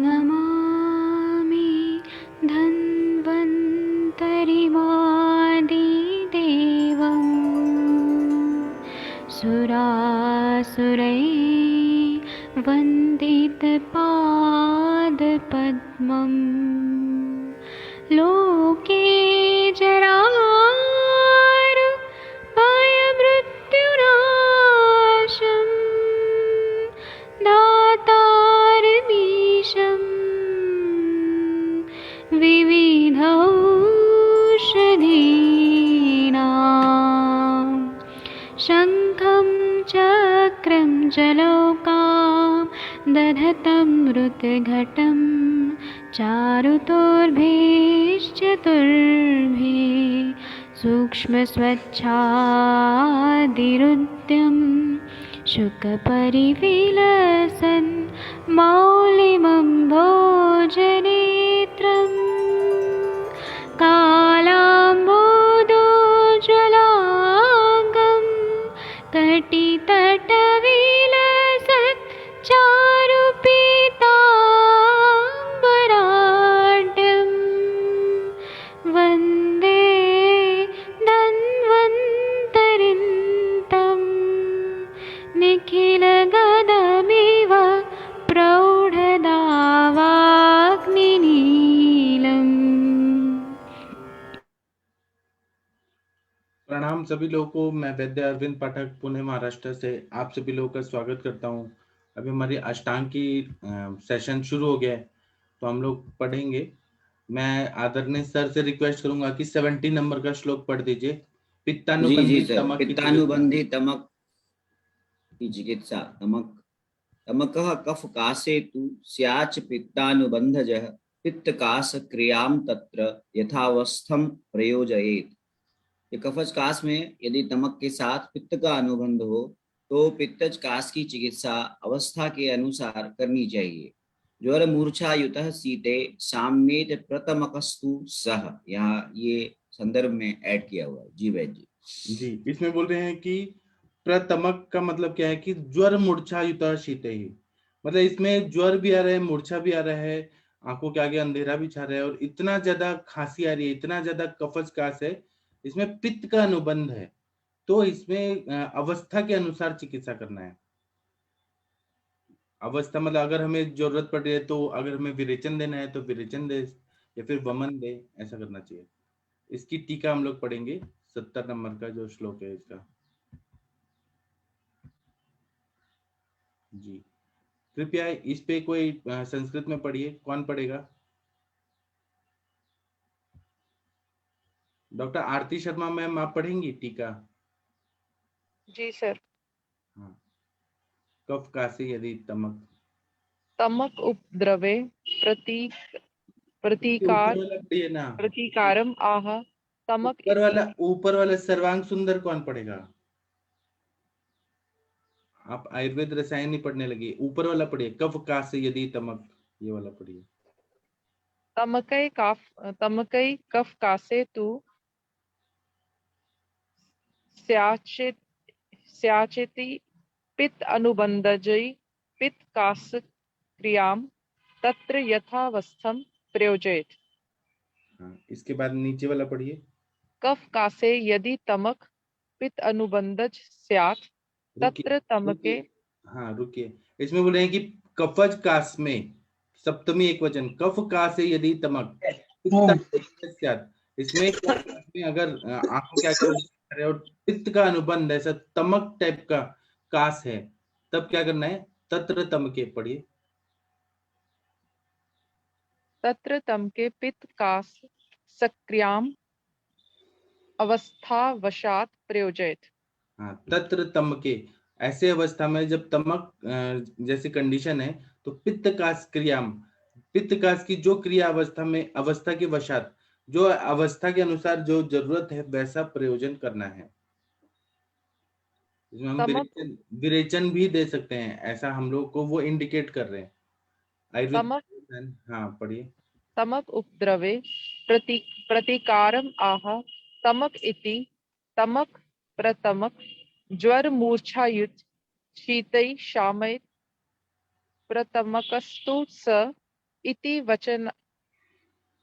नमामि धन्वन्तरिमादिदेवम् सुरासुरैर्वन्दितपादपद्मम् लोके जरामृत्युनाशम् दातारमीशम् विविधौषधीनां शङ्खं चक्रं जलौकां दधतं मृतघटं चारुतोर्भिश्चतुर्भिः सूक्ष्मस्वच्छादिरुद्यं शुकपरिविलसन् मौलिमं भोजनेत्रम् कालाम्बोदोज्ज्वलाङ्गं कटितटविलसत् चारुपीताम्बराढ्यं वन्दे धन्वन्तरिन्तं निखिलगदमिव प्रौढदावाग्निनीलम्। प्रणाम सभी लोगों को। मैं वैद्य अरविंद पाठक पुणे महाराष्ट्र से आप सभी लोगों का स्वागत करता हूं। अभी हमारी अष्टांग की सेशन शुरू हो गया है, तो हम लोग पढ़ेंगे। मैं आदरणीय सर से रिक्वेस्ट करूंगा कि 70 नंबर का श्लोक पढ़ दीजिए। जी पित्तानुबंधी सर। तमक की चिकित्सा। पित्तानुबंधी तमक की चिकित्सा। तमकः कफ कासे तु स्याच पित्तानुबंधजः पित्त कास क्रियाम तत्र यथावस्थम प्रयोजयेत। ये कफज कास में यदि तमक के साथ पित्त का अनुबंध हो तो पित्तज कास की चिकित्सा अवस्था के अनुसार करनी चाहिए। ज्वर मूर्छा युतः सीते साम्येत प्रतमकस्तु सह। यहाँ ये संदर्भ में ऐड किया हुआ है। जी वैद्य जी, इसमें बोल रहे हैं कि प्रतमक का मतलब क्या है कि ज्वर मूर्छा युतः शीते ही, मतलब इसमें ज्वर भी आ रहा है, मूर्छा भी आ रहा है, आंखों के आगे अंधेरा भी छा रहा है और इतना ज्यादा खांसी आ रही है, इतना ज्यादा कफज कास है, इसमें पित्त का अनुबंध है, तो इसमें अवस्था के अनुसार चिकित्सा करना है। अवस्था मतलब अगर हमें जरूरत पड़ रही है तो अगर हमें विरेचन देना है तो विरेचन दे या फिर वमन दे, ऐसा करना चाहिए। इसकी टीका हम लोग पढ़ेंगे, 70 नंबर का जो श्लोक है इसका। जी, कृपया इस पे कोई संस्कृत में पढ़िए। कौन पढ़ेगा? डॉक्टर आरती शर्मा मैम, आप पढ़ेंगी टीका? जी सर। हाँ। कफ कासे यदि तमक। तमक उपद्रवे ऊपर वाला पढ़िए ना। प्रतिकारम आह तमक इति। ऊपर वाला सर्वांग सुंदर कौन पढ़ेगा? आप आयुर्वेद रसायन ही पढ़ने लगे, ऊपर वाला पढ़िए, कफ कासे यदि तमक, ये वाला पढ़िए। तमकै कफ कासे तु स्याचेति पित्त अनुबंधजै पित्त कास क्रियाम तत्र यथावस्थम प्रयोजयेत्। हाँ, इसके बाद नीचे वाला पढ़िए। कफ कासे यदि तमक पित्त अनुबंधज स्यात् रुकिए तत्र तमके। रुकिए, हाँ रुकिए। इसमें बोल रहे हैं कि कफज कास में, सप्तमी एक वचन, कफ कासे यदि तमक पित्त, इसमें इसमें अगर आंखों के आगे और पित्त का अनुबंध ऐसा तमक टाइप का कास है, तब क्या करना है? तत्र तमके पढ़िए। तत्र तमके पित्त कास सक्रियाम अवस्थावशात् प्रयोजयेत्। हाँ, तत्र तमके, ऐसे अवस्था में जब तमक जैसे कंडीशन है तो पित्त कास क्रियाम, पित्त कास की जो क्रिया अवस्था में, अवस्था के वशात, जो अवस्था के अनुसार जो जरूरत है वैसा प्रयोजन करना है। इसमें हम तमक विरेचन भी दे सकते हैं, ऐसा हम लोग को वो इंडिकेट कर रहे हैं तमक आयुर्वेद। हाँ पढ़िए। तमक उपद्रवे प्रतिकारम आह तमक इति। तमक प्रतमक ज्वर मूर्छायुत शीतै शामय प्रतमकस्तु स इति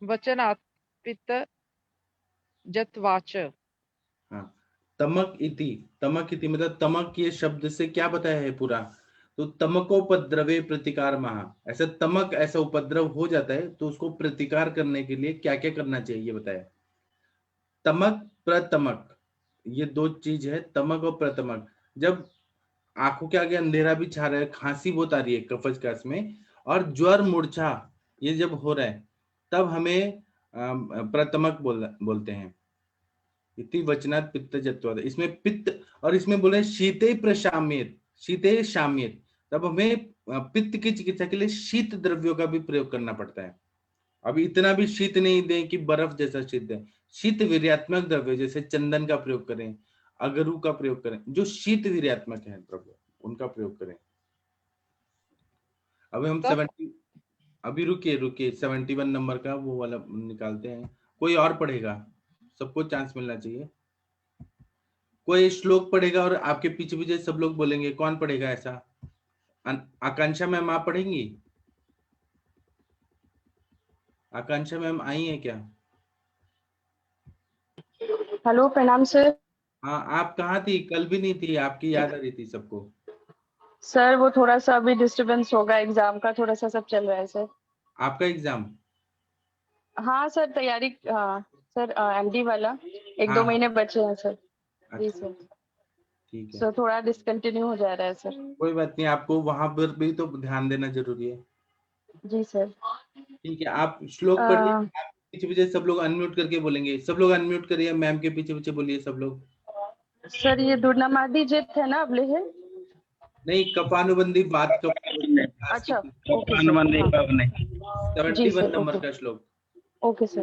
वचनात् पित्त जत्वाच। हाँ, तमक इति मतलब तमक ये शब्द से क्या बताया है पूरा, तो तमकोपद्रवे प्रतिकार महा, ऐसा तमक ऐसा उपद्रव हो जाता है तो उसको प्रतिकार करने के लिए क्या क्या करना चाहिए ये बताया। तमक प्रतमक ये दो चीज है, तमक और प्रतमक। जब आंखों के आगे अंधेरा भी छा रहा है, खांसी बहुत आ रही है कफज काश में, और ज्वर मूर्छा ये जब हो रहा है, तब हमें प्रतमक बोलते हैं। इति वचनात् पित्त जत्वाद, इसमें पित्त और इसमें बोले शीते प्रशाम्येत, शीते शाम्येत, तब हमें पित्त की चिकित्सा के लिए शीत द्रव्यों का भी प्रयोग करना पड़ता है। अभी इतना भी शीत नहीं दें कि बर्फ जैसा शीत दें, शीत वीर्यात्मक द्रव्य जैसे चंदन का प्रयोग करें, अगरू का प्रयोग करें, जो शीत वीर्यात्मक है द्रव्य उनका प्रयोग करें। अभी हम 70 अभी रुकिए 71 नंबर का वो वाला निकालते हैं। कोई और पढ़ेगा, सबको चांस मिलना चाहिए। कोई श्लोक पढ़ेगा और आपके पीछे पीछे सब लोग बोलेंगे। कौन पढ़ेगा ऐसा? आकांक्षा मैम आप पढ़ेंगी? आकांक्षा मैम आई है क्या? हेलो, प्रणाम सर। हाँ, आप कहाँ थी? कल भी नहीं थी, आपकी याद आ रही थी सबको। सर वो थोड़ा सा अभी डिस्टरबेंस होगा, एग्जाम का थोड़ा सा सब चल रहा है सर। आपका एग्जाम? हाँ सर, तैयारी। हाँ सर, एमडी वाला 1-2 हाँ, महीने बचे हैं सर। जी अच्छा, सर। ठीक है। सर थोड़ा डिसकंटिन्यू हो जा रहा है सर। कोई बात नहीं, आपको वहां पर भी तो ध्यान देना जरूरी है। जी सर। ठीक है, आप श्लोक पढ़िए। आप पीछे पीछे सब लोग अनम्यूट करके बोलेंगे। सब लोग अनम्यूट करिए, मैम के पीछे पीछे बोलिए सब लोग। सर ये दुर्नामादी जित है ना, अबले है? नहीं, कपानुबंधी बात का अच्छा, ओके सर। हाँ। जी 71 सर, नंबर ओके का श्लोक। Okay sir.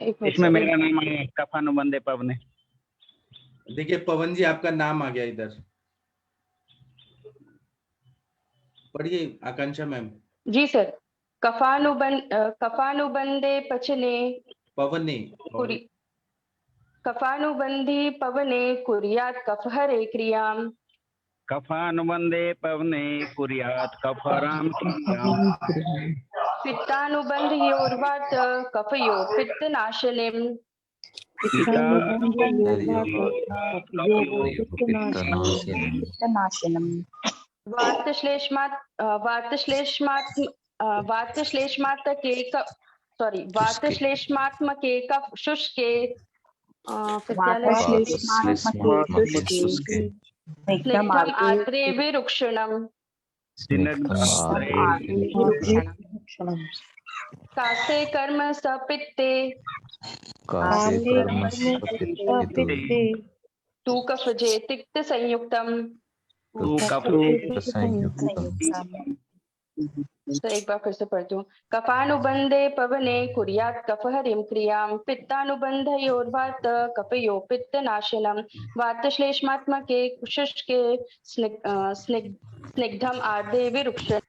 एक मिनट इसमें सर। मेरा नाम है कफानुबंदे पवने। देखिए पवन जी, आपका नाम आ गया इधर। पढ़िए आकांक्षा मैम। जी सर। कफानुबंदे पचने पवने कुरी कफानुबंधी पवने कुर्यात् कफहरे क्रियाम्। कफानुबंदे पवने कुर्यात् कफराम क्रियाम्। पित्तानुबंधयोर्वात कफयो पित्तनाशनम्। वातश्लेष्मात्मके कफ शुष्के फिर क्या लिखा? स्निग्धम आर्द्रे विरुक्षणम्। कासे कर्म सपित्ते तू कफजे तिक्त संयुक्तम। तो एक बार फिर से पढ़ती हूँ। कफानुबंधे पवने कुर्यात् कफहरिं क्रियां पित्तानुबंधयोर्वात कफयो पित्तनाशनम् वातश्लेष्मात्मके शुष्के स्निग्धम आर्द्रे विरुक्षणम्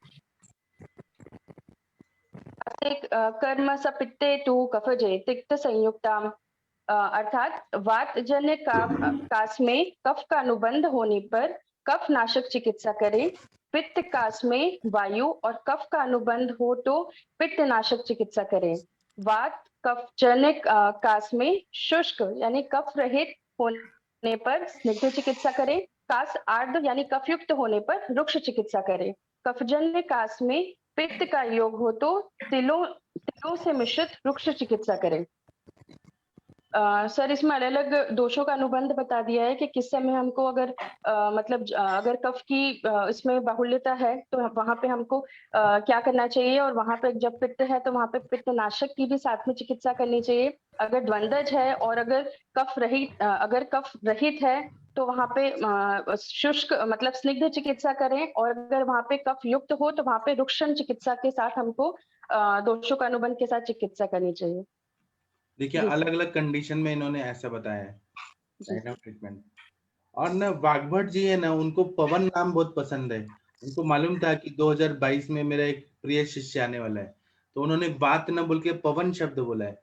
कर्म सपित्ते तु कफजे तिक्त संयुक्ताम। अर्थात वात जन्य कास में कफ का अनुबंध होने पर कफ नाशक चिकित्सा करें। पित्त कास में वायु और कफ का अनुबंध हो तो पित्त नाशक चिकित्सा करें। वात कफ जन्य कास में शुष्क यानी कफ रहित होने पर स्निग्ध चिकित्सा करें। कास आर्द्र यानी कफयुक्त होने पर रुक्ष चिकित्सा करें। कफजन्य कास में पित्त का योग हो तो तिलों से मिश्रित रुक्ष चिकित्सा करें। सर इसमें अलग अलग दोषों का अनुबंध बता दिया है कि किस समय हमको अगर अगर कफ की इसमें बाहुल्यता है तो वहां पे हमको क्या करना चाहिए, और वहां पे जब पित्त है तो वहां पे पित्त नाशक की भी साथ में चिकित्सा करनी चाहिए। अगर द्वंद्वज है और अगर कफ रहित है तो वहां पे शुष्क मतलब स्निग्ध चिकित्सा करें, और अगर वहां पे कफ युक्त हो तो वहां पे रुक्षण चिकित्सा के साथ हमको दोषों का अनुबंध के साथ चिकित्सा करनी चाहिए। देखिए अलग अलग कंडीशन में इन्होंने ऐसा बताया है ट्रीटमेंट। और ना वाग्भट जी है ना, उनको पवन नाम बहुत पसंद है। उनको मालूम था कि 2022 में मेरा एक प्रिय शिष्य आने वाला है, तो उन्होंने बात न बोल के पवन शब्द बोला है।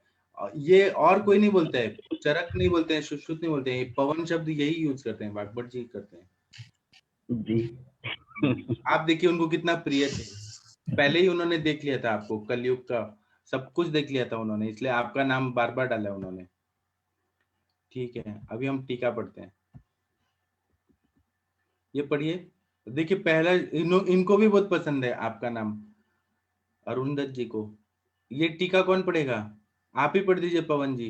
ये और कोई नहीं बोलता है, चरक नहीं बोलते हैं, सुश्रुत नहीं बोलते हैं, पवन शब्द यही यूज करते हैं, वाग्भट जी करते हैं जी। आप देखिए उनको कितना प्रिय थे। पहले ही उन्होंने देख लिया था आपको, कलयुग का सब कुछ देख लिया था उन्होंने, इसलिए आपका नाम बार बार डाला उन्होंने। ठीक है, अभी हम टीका पढ़ते हैं। ये पढ़िए, देखिए पहला इनको भी बहुत पसंद है आपका नाम, अरुंधत जी को। ये टीका कौन पढ़ेगा? आप ही पढ़ दीजिए पवन जी,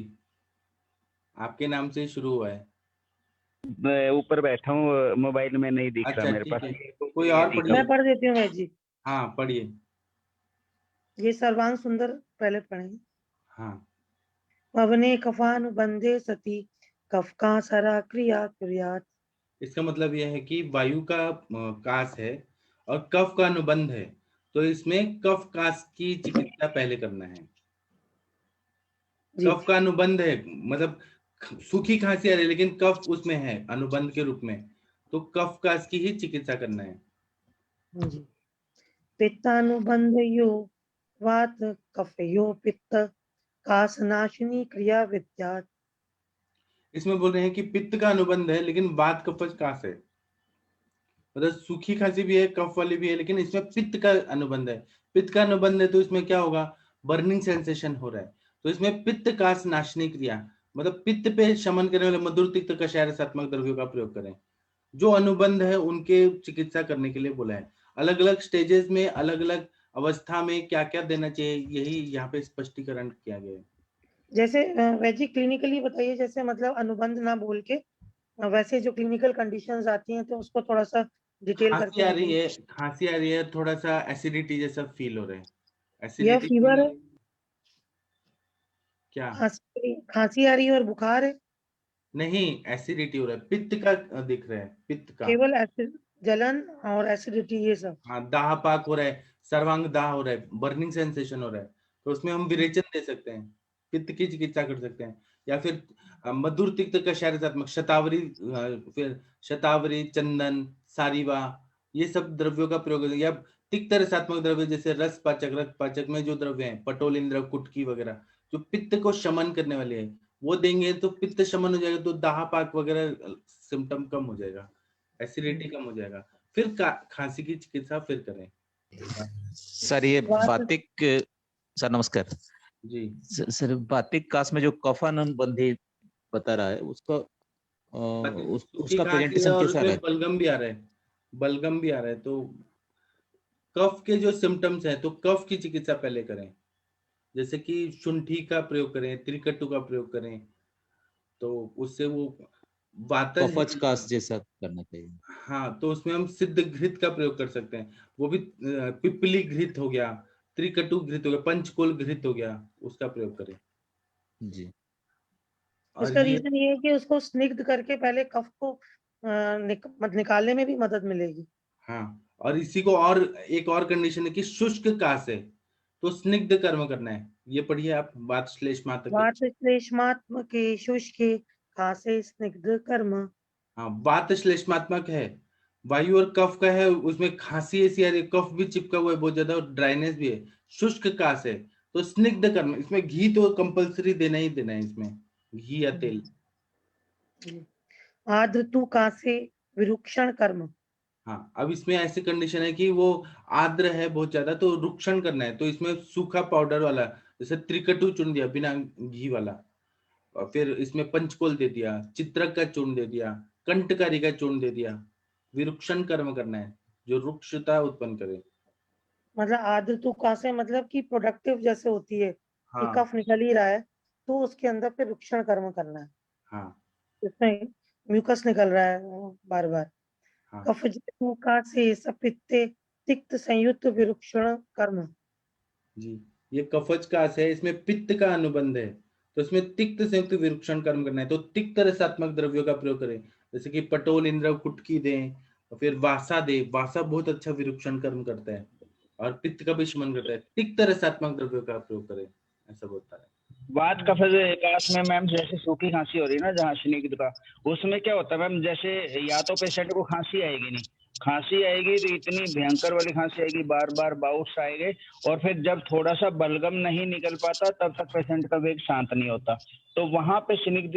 आपके नाम से ही शुरू हुआ है। मैं ऊपर बैठा हूँ, मोबाइल में नहीं दिख रहा अच्छा मेरे ठीक पास। है, तो कोई और टीका पढ़िए। मैं पढ़ देती हूँ भाई जी। हाँ पढ़िए। ये सर्वांग सुंदर पहले पढ़ेंगे। हाँ पवने कफानुबंधे सती कफका सरा क्रिया क्रियात। इसका मतलब यह है कि वायु का कास है और कफ का अनुबंध है, तो इसमें कफ कास की चिकित्सा पहले करना है। जी कफ का अनुबंध है मतलब सूखी खांसी आ रही है लेकिन कफ उसमें है अनुबंध के रूप में, तो कफ कास की ही चिकित्सा करना है। जी। पित्तानुबंध यो वात कफयो पित्त कासनाशिनी क्रिया विद्यात। इसमें बोल रहे हैं कि पित्त का अनुबंध है लेकिन वात कफज कास है, मतलब सूखी खांसी भी है कफ वाली भी है, लेकिन इसमें पित्त का अनुबंध है। पित्त का अनुबंध है तो इसमें क्या होगा, बर्निंग सेंसेशन हो रहा है, तो इसमें पित्त कास नाशनी क्रिया मतलब पित्त पे शमन करने वाले मधुर तिक्त कषाय रसात्मक द्रव्यों का प्रयोग करें। जो अनुबंध है उनके चिकित्सा करने के लिए बोला है। अलग अलग स्टेजेस में अलग अलग अवस्था में क्या क्या देना चाहिए, यही यहाँ पे स्पष्टीकरण किया गया है। जैसे वैजी क्लिनिकली बताइए, जैसे मतलब अनुबंध ना बोल के वैसे जो क्लिनिकल कंडीशंस आती हैं तो उसको थोड़ा सा डिटेल खांसी करके आ रही बताइए। है, खांसी आ रही है, थोड़ा सा एसिडिटी जैसा फील हो रहा है। या एसिडिटी फीवर है, क्या? खांसी आ रही है और बुखार है, नहीं, एसिडिटी हो रहा है, पित्त का दिख रहा है, पित्त का। केवल एसिड जलन और एसिडिटी ये सब। हाँ, दाह पाक हो रहा है, सर्वांग दाह हो रहा है, बर्निंग सेंसेशन हो रहा है, तो उसमें हम विरेचन दे सकते हैं, पित्त की चिकित्सा कर सकते हैं। या फिर मधुर तिक्त कषाय रसात्मक शतावरी, फिर शतावरी, चंदन, सारीवा, ये सब द्रव्यों का प्रयोग, या तिक्त रसात्मक द्रव्य जैसे रस पाचक, रक्त पाचक में जो द्रव्य है, पटोल, इंद्र, कुटकी वगैरह, जो पित्त को शमन करने वाले हैं वो देंगे तो पित्त शमन हो जाएगा, तो दाह पाक वगैरह सिम्टम कम हो जाएगा, एसिडिटी कम हो जाएगा। फिर खांसी की चिकित्सा फिर करें। सर ये वातिक, सर नमस्कार जी सर, वातिक कास में जो कफानुबंधी बता रहा है उसका उसका प्रेजेंटेशन और कैसा रहा है? बलगम भी आ रहा है, बलगम भी आ रहा है, तो कफ के जो सिम्टम्स हैं तो कफ की चिकित्सा पहले करें, जैसे कि शुंठी का प्रयोग करें, त्रिकटु का प्रयोग करें, तो उससे वो वातज कफज कास जैसा करना चाहिए। हाँ, तो उसमें हम सिद्ध घृत का प्रयोग कर सकते हैं, वो भी पिपली घृत हो गया, त्रिकटु घृत हो गया, पंचकोल घृत हो गया, उसका प्रयोग करें। जी, और इसका ये रीजन ये है कि उसको स्निग्ध करके पहले कफ को निकालने में भी मदद मिलेगी। हाँ, और इसी को और एक और कंडीशन है कि शुष्क कास है तो स्निग्ध कर्म करना है। ये पढ़िए आप, वात श्लेष्मातक। वात श्लेष्मात्मके शुष्के खासे स्निग्ध कर्म। हाँ, वात श्लेष्मात्मक है, वायु और कफ का है, उसमें खांसी ऐसी आ रही है, कफ भी चिपका हुआ है बहुत ज्यादा और ड्राइनेस भी है, शुष्क कास है, तो स्निग्ध कर्म, इसमें घी तो कंपलसरी देना ही देना है, इसमें घी या तेल। आद्रतु कासे विरुक्षण कर्म। हाँ, अब इसमें ऐसी कंडीशन है कि वो आर्द्र है बहुत ज्यादा, तो रुक्षण करना है, तो इसमें सूखा पाउडर वाला, जैसे त्रिकटु चुन दिया बिना घी वाला, और फिर इसमें पंचकोल दे दिया, चित्रक का चूर्ण दे दिया, कंटकारी का चूर्ण दे दिया, विरुक्षण कर्म करना है जो रुक्षता उत्पन्न करे। मतलब आद्रतु कासे मतलब कि प्रोडक्टिव जैसे होती है कि हाँ कफ निकल ही रहा है तो उसके अंदर फिर रुक्षण कर्म करना है, हाँ इसमें म्यूकस निकल रहा है बार बार। हाँ कफजेतु कासे सपित्ते तिक्त संयुक्त विरुक्षण कर्म। जी, ये कफज कास है, इसमें पित्त का अनुबंध है, तो इसमें तिक्त संयुक्त विरुक्षण कर्म करना है, तो तिक्त रसात्मक द्रव्यों का प्रयोग करें, जैसे कि पटोल, इंद्र, कुटकी दें, और फिर वासा दे, वासा बहुत अच्छा विरुक्षण कर्म करता है और पित्त का भी शमन करता है, तिक्त रसात्मक द्रव्यों का प्रयोग करें, ऐसा बोलता है। वात कफज कास में मैम जैसे सूखी खांसी हो रही है ना, जहाँ स्निग्ध का, उसमें क्या होता है मैम, जैसे या तो पेशेंट को खांसी आएगी नहीं, खांसी आएगी तो इतनी भयंकर वाली खांसी आएगी, बार बार बाउट्स आएंगे, और फिर जब थोड़ा सा बलगम नहीं निकल पाता तब तक पेशेंट का वेग शांत नहीं होता, तो वहां पे स्निग्ध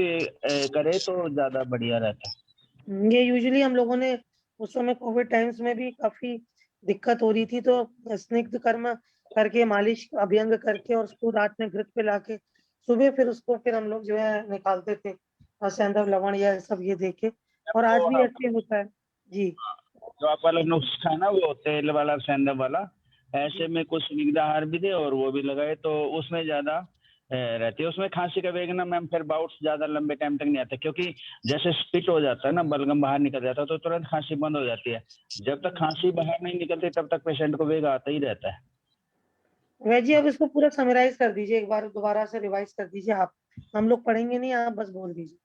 करे तो ज्यादा बढ़िया रहता है। ये यूजुअली हम लोगों ने उस समय कोविड टाइम्स में भी काफी दिक्कत हो रही थी, तो स्निग्ध कर्म करके, मालिश अभ्यंग करके और उसको रात में घृत पे लाके सुबह फिर उसको फिर हम लोग जो है निकालते थे, सैंधव लवण या सब ये देके, और आज भी ऐसे होता है जी। जो आप वाला नुस्खा है ना, वो तेल वाला सेंधव वाला, ऐसे में कुछ निगदाहार भी थे और वो भी लगाए, तो उसमें ज्यादा रहती है। उसमें खांसी का वेग ना मैम फिर बाउट्स ज्यादा लंबे टाइम तक नहीं आते, क्योंकि जैसे स्पिट हो जाता है ना, बलगम बाहर निकल जाता है, तो तुरंत खांसी बंद हो जाती है। जब तक खांसी बाहर नहीं निकलती तब तक पेशेंट को वेग आता ही रहता है। वैद्य जी, अब इसको पूरा समराइज कर दीजिए, एक बार दोबारा से रिवाइज कर दीजिए आप, हम लोग पढ़ेंगे नहीं, आप बस बोल दीजिए।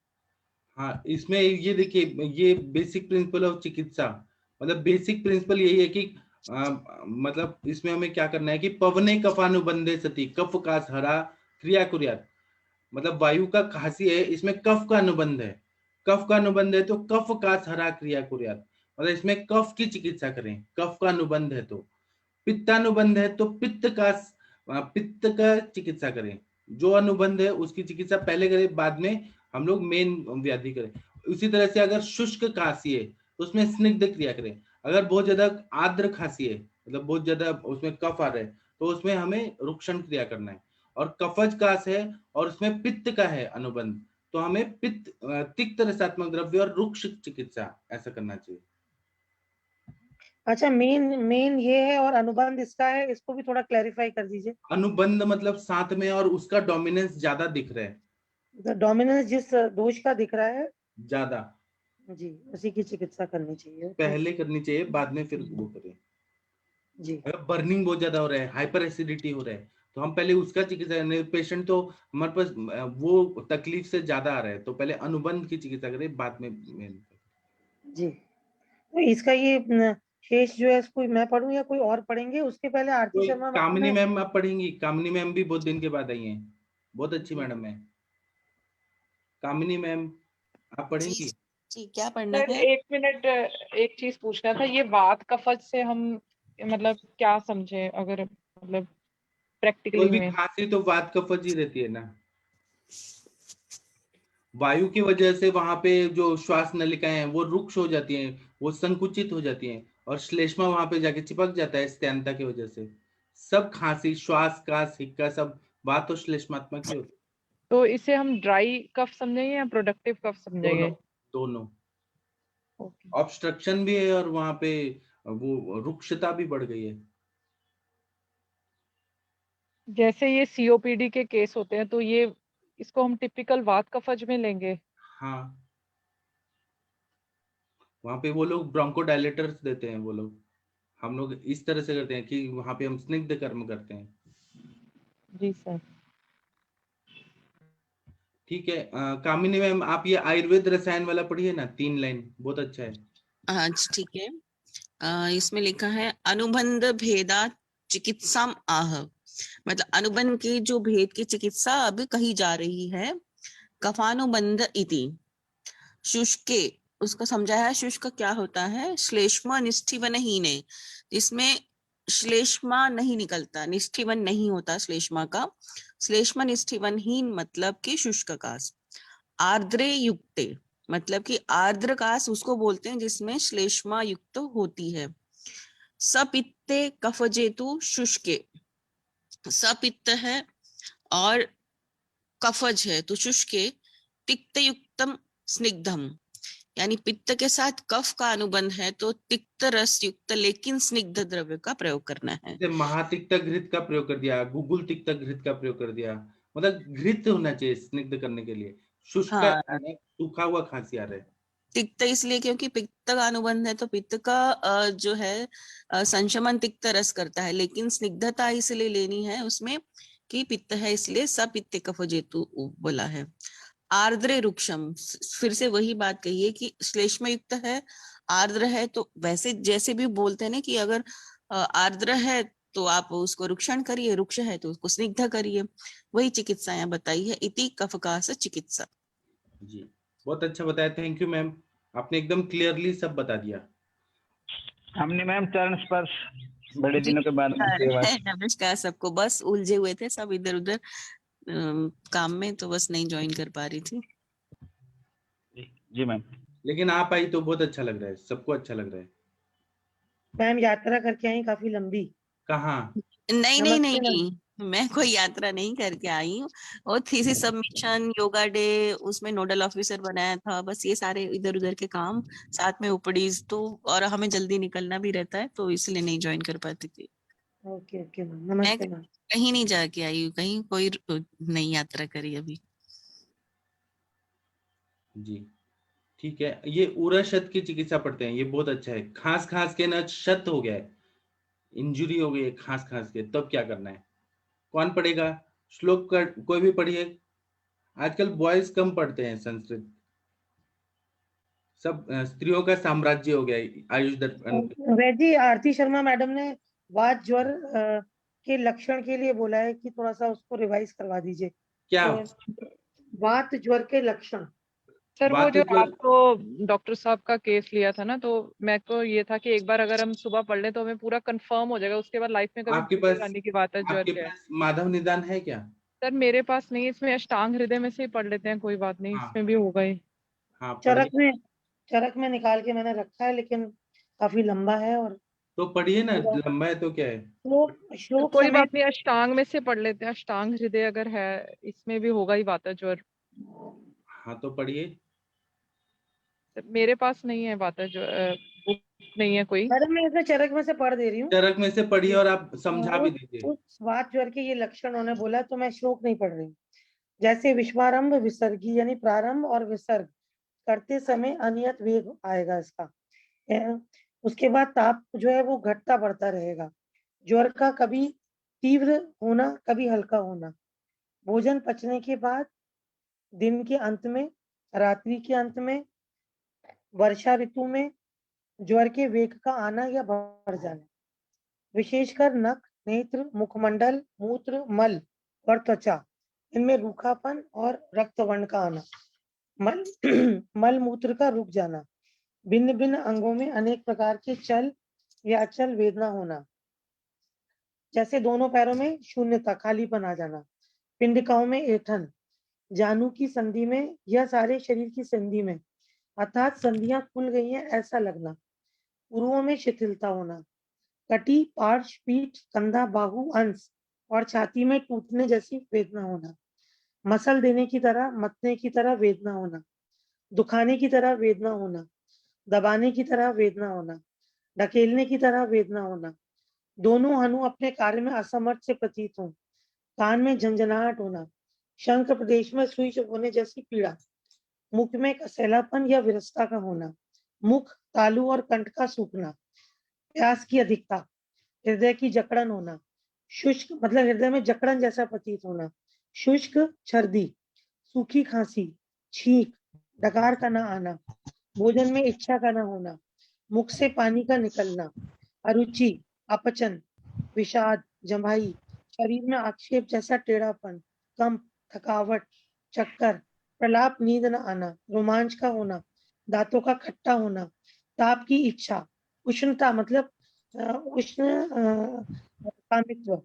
हाँ, इसमें ये देखिए, ये बेसिक प्रिंसिपल ऑफ चिकित्सा, मतलब बेसिक प्रिंसिपल यही है कि मतलब इसमें हमें क्या करना है कि पवने कफानुबंधे सती, कफ का हरा क्रिया कुर्यात, मतलब वायु का खांसी है, इसमें कफ का अनुबंध है, कफ का अनुबंध है तो कफ का हरा क्रिया कुर्यात, मतलब इसमें कफ की चिकित्सा करें, कफ का अनुबंध है तो। पित्तानुबंध है तो पित्त का चिकित्सा करें, जो अनुबंध है उसकी चिकित्सा पहले करें, बाद में हम लोग मेन व्याधि करें। उसी तरह से अगर शुष्क खांसी है तो उसमें स्निग्ध क्रिया करें। अगर बहुत ज्यादा आर्द्र खांसी है, मतलब बहुत ज्यादा उसमें कफ आ रहा है, तो उसमें हमें रुक्षण क्रिया करना है। और कफज कास है और उसमें पित्त का है अनुबंध, तो हमें तिक्त रसात्मक द्रव्य और रुक्ष चिकित्सा ऐसा करना चाहिए। अच्छा, मेन मेन ये है और अनुबंध इसका है, इसको भी थोड़ा क्लैरिफाई कर दीजिए। अनुबंध मतलब साथ में और उसका डोमिनेंस ज्यादा दिख रहा है, डोमिनेंस जिस दोष का दिख रहा है ज्यादा, जी, उसी की चिकित्सा करनी चाहिए। पहले करनी चाहिए, बाद में फिर वो करें। जी, अगर बर्निंग बहुत ज्यादा हो रहा है, हाइपर एसिडिटी हो रहा है, तो हम पहले उसका चिकित्सा करें। पेशेंट तो हमारे पास वो तकलीफ से ज्यादा आ रहा है, तो पहले अनुबंध की चिकित्सा करें, बाद में जी। तो इसका ये शेष जो है, इसको मैं पढ़ूं या कोई और पढ़ेंगे? उसके पहले आरती तो शर्मा मैडम कामिनी ने, मैम आप पढ़ेंगी? कामिनी मैम भी बहुत दिन के बाद आई हैं, बहुत अच्छी जी मैडम है कामिनी मैम, आप जी पढ़ेंगी? जी, क्या पढ़ना सर है? एक मिनट, एक चीज पूछना था, ये वात कफज से हम मतलब क्या समझे, अगर मतलब कोई प्रैक्टिकली भी में? खांसी तो वात कफज ही रहती है ना, वायु की वजह से वहां पे जो श्वास नलिकाएं हैं वो रुक्ष हो जाती हैं, वो संकुचित हो जाती हैं, और श्लेष्मा वहां पे जाके चिपक जाता है स्त्यंता की वजह से। सब खांसी, श्वास का हिक्का सब बात तो श्लेष्मात्मक ही होती तो इसे हम ड्राई कफ समझेंगे या प्रोडक्टिव कफ है। दोनों, समझेंगे? दोनों ओके। ऑब्स्ट्रक्शन भी है और वहां पे वो रुक्षता भी बढ़ गई है। जैसे ये सीओपीडी के केस होते हैं, तो ये इसको हम टिपिकल वात कफज में लेंगे? हाँ, वहां पे वो लोग ब्रोंकोडायलेटर्स देते हैं वो लोग, हम लोग इस तरह से करते हैं कि वहां पे हम स्निग्ध कर्म करते हैं। जी सर। ठीक है, कामिनी मैम आप ये आयुर्वेद रसायन वाला पढ़िए ना, 3 लाइन बहुत अच्छा है। अच्छा ठीक है। इसमें लिखा है अनुबंध भेदा चिकित्साम आह, मतलब अनुबंध की जो भेद की चिकित्सा अब कही जा रही है। कफानुबंध इति शुष्के, उसको समझाया शुष्क क्या होता है। श्लेष्मा निष्ठिवनहीने, जिसमें श्लेष्मा नहीं निकलता, निष्ठिवन नहीं होता श्लेष्मा का। श्लेष्मा निष्ठिवनहीन मतलब कि शुष्क कास। आर्द्रे युक्ते, मतलब कि आर्द्र कास उसको बोलते हैं जिसमें श्लेष्मा युक्त होती है। सपित्ते कफजेतु शुष्के, सपित्त है और कफज है तो शुष्के। तिक्त युक्तम स्निग्धम, यानी पित्त के साथ कफ का अनुबंध है तो तिक्त रस युक्त लेकिन स्निग्ध द्रव्य का प्रयोग करना है। जैसे महातिक्त घृत का प्रयोग कर दिया, गुगुल तिक्त घृत का प्रयोग कर दिया, मतलब घृत होना चाहिए स्निग्ध करने के लिए। शुष्क का हाँ, सूखा हुआ खांसी आ रहा है। तिक्त इसलिए क्योंकि पित्त का अनुबंध है तो पित्त का जो है संशमन तिक्त रस करता है, लेकिन स्निग्धता इसलिए लेनी है उसमें कि पित्त है, इसलिए सपित्ते कफजेतु बोला है। आर्द्रे रुक्षम, फिर से वही बात कही है कि श्लेष्म युक्त है, आर्द्र है, तो वैसे जैसे भी बोलते हैं ना कि अगर आर्द्र है तो आप उसको रुक्षण करिए, रुक्ष है तो उसको स्निग्ध करिए, वही चिकित्सा यहाँ बताई है। इति कफकास चिकित्सा। जी, बहुत अच्छा बताया, थैंक यू मैम, आपने एकदम क्लियरली सब बता दिया। हमने मैम चरण स्पर्श बड़े जी दिनों के बाद में सेवा। नमस्कार सबको, बस उलझे हुए थे सब इधर उधर काम में, तो बस नहीं ज्वाइन कर पा रही थी। जी मैम। लेकिन आप आई तो बहुत अच्छा लग रहा है, सबको अच्छा लग रहा है। मैम यात्रा करके आई काफी लंबी। कहाँ? नहीं नहीं नमस्ते मैम। नहीं, मैं कोई यात्रा नहीं करके आई हूँ। और थीसिस सबमिशन, योगा डे, उसमें नोडल ऑफिसर बनाया था, बस ये सारे इधर उधर के काम साथ में उपड़ीज तो, और हमें जल्दी निकलना भी रहता है तो इसलिए नहीं ज्वाइन कर पाती थी। ओके ओके मैम, मैं नमस्ते मैम। कहीं नहीं जाके आई हूँ, कहीं कोई नहीं यात्रा करी अभी। जी ठीक है, ये उरा शत की चिकित्सा पढ़ते हैं, ये बहुत अच्छा है। खांस खांस के ना शत हो गया है, इंजुरी हो गई है खांस खांस के, तब क्या करना है? कौन पढ़ेगा? श्लोक का कोई भी पढ़िए। आजकल बॉयज कम पढ़ते हैं संस्कृत, सब स्त्रियों का साम्राज्य हो गया है आयुष दर्पण पे। वैजी आरती शर्मा मैडम ने वात ज्वर के लक्षण के लिए बोला है कि थोड़ा सा उसको रिवाइज करवा दीजिए। क्या? तो वात ज्वर के लक्षण। सर वो वात जो ज्वर? रात को डॉक्टर साहब का केस लिया था ना, तो मेरे को ये था कि एक बार अगर हम सुबह पढ़ लें तो हमें पूरा कंफर्म हो जाएगा, उसके बाद लाइफ में कभी आपके दिक्कत पास आने की बात है ज्वर आपके क्या है। पास माधव निदान है क्या? सर मेरे पास नहीं, इसमें अष्टांग हृदय में से ही पढ़ लेते हैं, कोई बात नहीं, हाँ इसमें भी होगा ही। हाँ चरक पढ़िए। में, चरक में निकाल के मैंने रखा है, लेकिन काफी लंबा है। और तो पढ़िए ना, लंबा है तो क्या है? तो शोक कोई समय। बात नहीं, अष्टांग में से पढ़ लेते हैं, अष्टांग हृदय अगर है इसमें भी होगा ही वाता ज्वर। हाँ तो पढ़िए। मेरे पास नहीं है वाता ज्वर, बुक नहीं है कोई। मैडम मैं इसमें चरक में से पढ़ दे रही हूँ। चरक में से पढ़िए और आप समझा भी दीजिए। उस वात ज्वर के ये लक्षण उन्होंने बोला, तो मैं श्लोक नहीं पढ़ रही हूँ। जैसे विश्वारंभ विसर्गी, यानी प्रारंभ और विसर्ग करते समय अनियत वेग आएगा इसका। उसके बाद ताप जो है वो घटता बढ़ता रहेगा। ज्वर का कभी तीव्र होना, कभी हल्का होना। भोजन पचने के बाद, दिन के अंत में, रात्रि के अंत में, वर्षा ऋतु में ज्वर के वेग का आना या बढ़ जाना। विशेषकर नख, नेत्र, मुखमंडल, मूत्र, मल और त्वचा, इनमें रूखापन और रक्त वर्ण का आना। मल मल मूत्र का रुक जाना। भिन्न भिन्न अंगों में अनेक प्रकार के चल या अचल वेदना होना, जैसे दोनों पैरों में शून्यता, खालीपन आ जाना। पिंडिकाओं में ऐंठन, जानु की संधि में या सारे शरीर की संधि में, अर्थात संधियां खुल गई हैं ऐसा लगना। उरुओं में शिथिलता होना। कटी, पार्श्व, पीठ, कंधा, बाहु, अंश और छाती में टूटने जैसी वेदना होना। मसल देने की तरह, मतने की तरह वेदना होना। दुखाने की तरह वेदना होना। दबाने की तरह वेदना होना। ढकेलने की तरह वेदना होना। दोनों हनु अपने कार्य में असमर्थ से प्रतीत हों। कान में झंझनाहट होना। शंख प्रदेश में सुई चुभने जैसी पीड़ा। मुख में कसैलापन या विरसता का होना। मुख, तालू और कंठ का सूखना। प्यास की अधिकता। हृदय की जकड़न होना। शुष्क मतलब हृदय में जकड़न जैसा प्रतीत होना। शुष्क छर्दी, सूखी खांसी, छींक, डकार का ना आना। भोजन में इच्छा का ना होना। मुख से पानी का निकलना। अरुचि, अपचन, विषाद, जम्भाई, शरीर में आक्षेप जैसा टेढ़ापन, कंप, थकावट, चक्कर, प्रलाप, नींद न आना, रोमांच का होना, दांतों का खट्टा होना, ताप की इच्छा, उष्णता मतलब उष्ण कामित्व।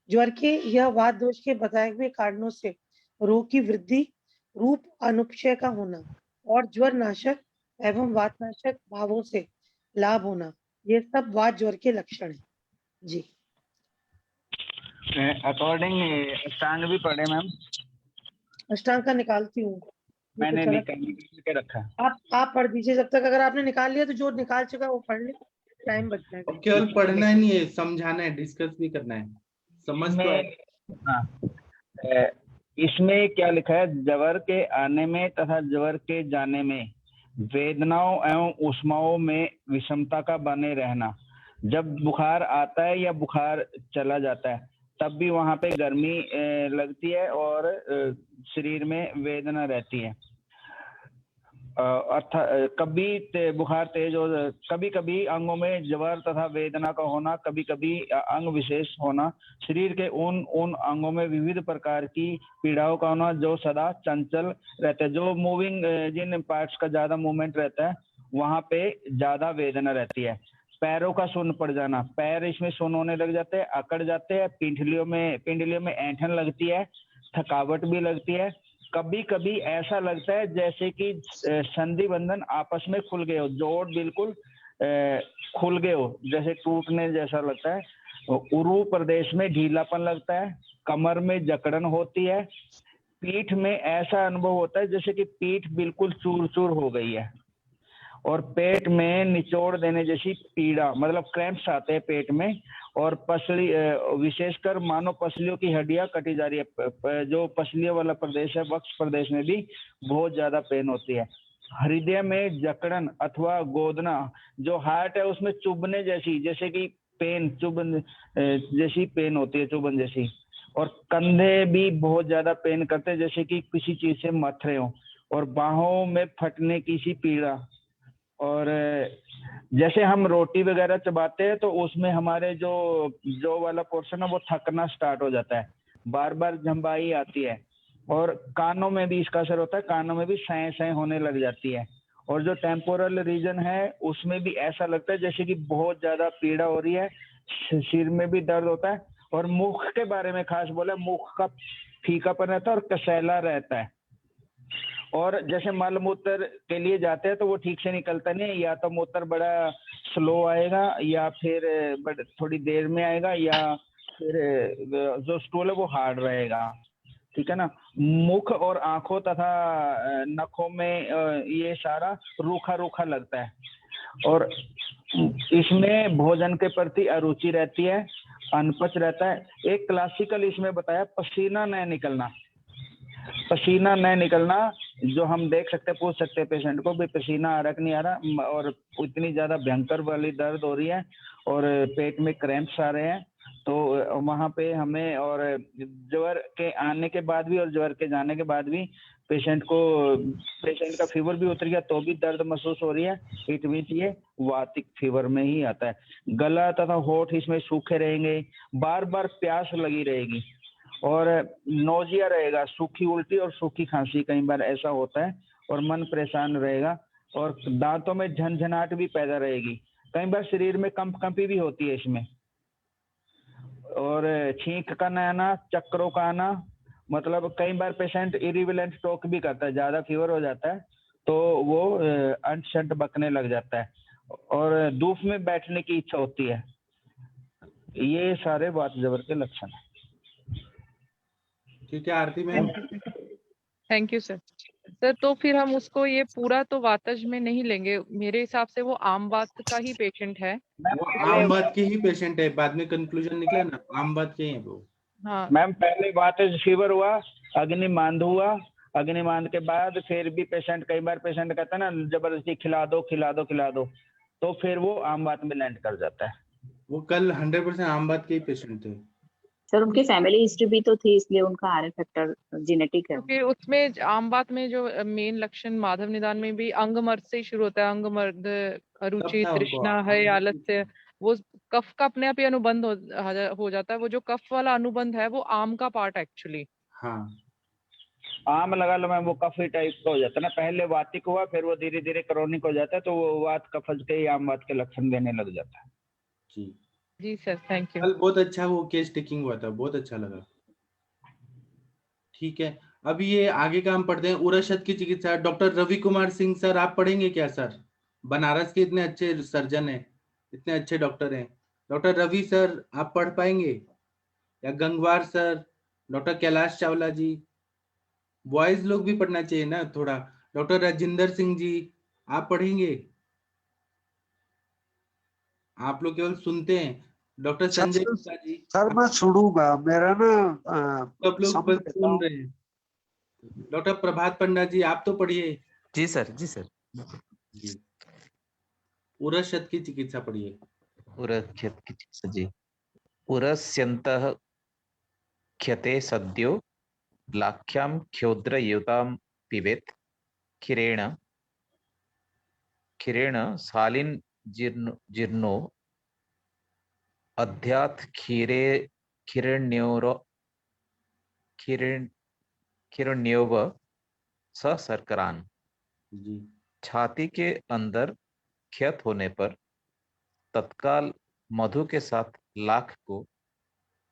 ज्वर के यह वात दोष के बताए हुए कारणों से रोग की वृद्धि, रूप अनुपचय का होना और ज्वर नाशक एवं वातनाशक भावों से लाभ होना, ये सब वात ज्वर के लक्षण हैं। जी अकॉर्डिंग अष्टांग भी पढ़े मैम? अष्टांग का निकालती हूँ। मैंने निकाल के रखा है। आप पढ़ दीजिए जब तक। अगर आपने निकाल लिया तो जो निकाल चुका है वो पढ़ ले, टाइम बच जाएगा। अब केवल पढ़ना ही नहीं है, समझाना है, डिस्कस भी करना है। समझ तो आए? हाँ, इसमें क्या लिखा है? ज्वर के आने में तथा ज्वर के जाने में वेदनाओं एवं ऊष्माओं में विषमता का बने रहना। जब बुखार आता है या बुखार चला जाता है तब भी वहां पे गर्मी लगती है और शरीर में वेदना रहती है। अर्थात कभी बुखार तेज हो, कभी कभी अंगों में ज्वर तथा वेदना का होना, कभी कभी अंग विशेष होना, शरीर के उन अंगों में विविध प्रकार की पीड़ाओं का होना जो सदा चंचल रहते हैं। जो मूविंग, जिन पार्ट्स का ज्यादा मूवमेंट रहता है वहां पे ज्यादा वेदना रहती है। पैरों का सुन्न पड़ जाना, पैर इसमें सुन्न होने लग जाते हैं, अकड़ जाते हैं। पिंडलियों में ऐंठन लगती है, थकावट भी लगती है। कभी कभी ऐसा लगता है जैसे कि संधि बंधन आपस में खुल गए हो, जोड़ बिल्कुल खुल गए हो, जैसे टूटने जैसा लगता है। उरु प्रदेश में ढीलापन लगता है, कमर में जकड़न होती है, पीठ में ऐसा अनुभव होता है जैसे कि पीठ बिल्कुल चूर चूर हो गई है, और पेट में निचोड़ देने जैसी पीड़ा, मतलब क्रैम्प्स आते हैं पेट में, और पसली विशेषकर मानो पसलियों की हड्डियां कटी जा रही है। जो पसलियों वाला प्रदेश है, वक्ष प्रदेश में भी बहुत ज्यादा पेन होती है। हृदय में जकड़न अथवा गोदना, जो हार्ट है उसमें चुभने जैसी, जैसे कि पेन चुभन जैसी पेन होती है, चुभन जैसी। और कंधे भी बहुत ज्यादा पेन करते हैं, जैसे कि किसी चीज से मथ रहे हो। और बाहों में फटने की सी पीड़ा। और जैसे हम रोटी वगैरह चबाते हैं तो उसमें हमारे जो वाला पोर्शन है वो थकना स्टार्ट हो जाता है, बार बार झंबाई आती है। और कानों में भी इसका असर होता है, कानों में भी सैं सैं होने लग जाती है। और जो टेम्पोरल रीजन है उसमें भी ऐसा लगता है जैसे कि बहुत ज्यादा पीड़ा हो रही है, सिर में भी दर्द होता है। और मुख के बारे में खास बोला, मुख का फीकापन रहता है और कसैला रहता है। और जैसे मल मूत्र के लिए जाते हैं तो वो ठीक से निकलता नहीं है, या तो मूत्र बड़ा स्लो आएगा, या फिर थोड़ी देर में आएगा, या फिर जो स्टूल है वो हार्ड रहेगा, ठीक है ना। मुख और आंखों तथा नखों में ये सारा रूखा रूखा लगता है। और इसमें भोजन के प्रति अरुचि रहती है, अनपच रहता है। एक क्लासिकल इसमें बताया, पसीना न निकलना। पसीना न निकलना जो हम देख सकते, पूछ सकते हैं पेशेंट को भी पसीना आ रहा कि नहीं आ रहा, और इतनी ज्यादा भयंकर वाली दर्द हो रही है और पेट में क्रैम्प्स आ रहे हैं, तो वहां पे हमें, और ज्वर के आने के बाद भी और ज्वर के जाने के बाद भी पेशेंट का फीवर भी उतर गया तो भी दर्द महसूस हो रही है, इट मीन ये वातिक फीवर में ही आता है। गला तथा होठ इसमें सूखे रहेंगे, बार बार प्यास लगी रहेगी, और नोजिया रहेगा, सूखी उल्टी और सूखी खांसी कई बार ऐसा होता है, और मन परेशान रहेगा, और दांतों में झनझनाहट भी पैदा रहेगी। कई बार शरीर में कंपी भी होती है इसमें, और छींक का न आना, चक्करों का आना, मतलब कई बार पेशेंट इरिवेलेंट टॉक भी करता है, ज्यादा फीवर हो जाता है तो वो अंट शंट बकने लग जाता है, और धूप में बैठने की इच्छा होती है। ये सारे वात जबर के लक्षण है। ठीक है Aarti ma'am. Thank you sir. Sir तो फिर हम उसको ये पूरा तो वातज में नहीं लेंगे, मेरे हिसाब से वो आम वात का ही पेशेंट है। वो आम बात के ही पेशेंट है, बाद में कंक्लूजन निकला ना, आम बात के ही है वो। हाँ मैम पहले वातज फीवर हुआ, अग्निमांद हुआ, अग्निमांद के बाद फिर भी पेशेंट, कई बार पेशेंट कहता है ना जबरदस्ती खिला दो खिला दो खिला दो, तो फिर वो आम बात में लैंड कर जाता है। वो कल 100% आम बात के ही पेशेंट थे सर। उनकी फैमिली हिस्ट्री भी तो थी, इसलिए उनका आर फैक्टर जेनेटिक है। तो फिर उसमें आम बात में जो मेन लक्षण माधव निदान में भी अंग मर्द से ही शुरू होता है, अंग मर्द, रुचि, था उनको। तृष्णा है, आलस्य, वो कफ का अपने आप ही अनुबंध हो जाता है। वो जो कफ वाला अनुबंध है वो आम का पार्ट एक्चुअली। हाँ आम लगा लो मैम, वो कफी टाइप का हो जाता है ना, पहले वातिक हुआ फिर वो धीरे धीरे क्रोनिक हो जाता है, तो वो वात कफज के ही आम बात के लक्षण देने लग जाता है। जी जी सर, थैंक यू। कल बहुत अच्छा वो केस टेकिंग हुआ था, बहुत अच्छा लगा। ठीक है, अभी ये आगे का हम पढ़ते हैं। उरशत की चिकित्सा डॉक्टर रवि कुमार सिंह सर, आप पढ़ेंगे क्या सर? बनारस के इतने अच्छे सर्जन हैं, इतने अच्छे डॉक्टर हैं। डॉक्टर रवि सर आप पढ़ पाएंगे? या गंगवार सर, डॉक्टर कैलाश चावला जी, बॉयज लोग भी पढ़ना चाहिए ना थोड़ा। डॉक्टर राजिंदर सिंह जी आप पढ़ेंगे? आप लोग केवल सुनते हैं। डॉक्टर संजय गुप्ता जी सर मैं सुनूंगा, मेरा ना सब लोग बस सुन रहे हैं। डॉक्टर प्रभात पंडा जी आप तो पढ़िए। जी सर, जी सर। जी उरशत की चिकित्सा पढ़िए। उरक्षत की चिकित्सा जी। उरस्यन्तः ख्यते सद्यो लाख्यां क्षोद्रयुतां पिबेत् खिरेण सालिन जीर्णो अध्यात् खिरण्योव स सर्करान। जी छाती के अंदर क्षत होने पर तत्काल मधु के साथ लाख को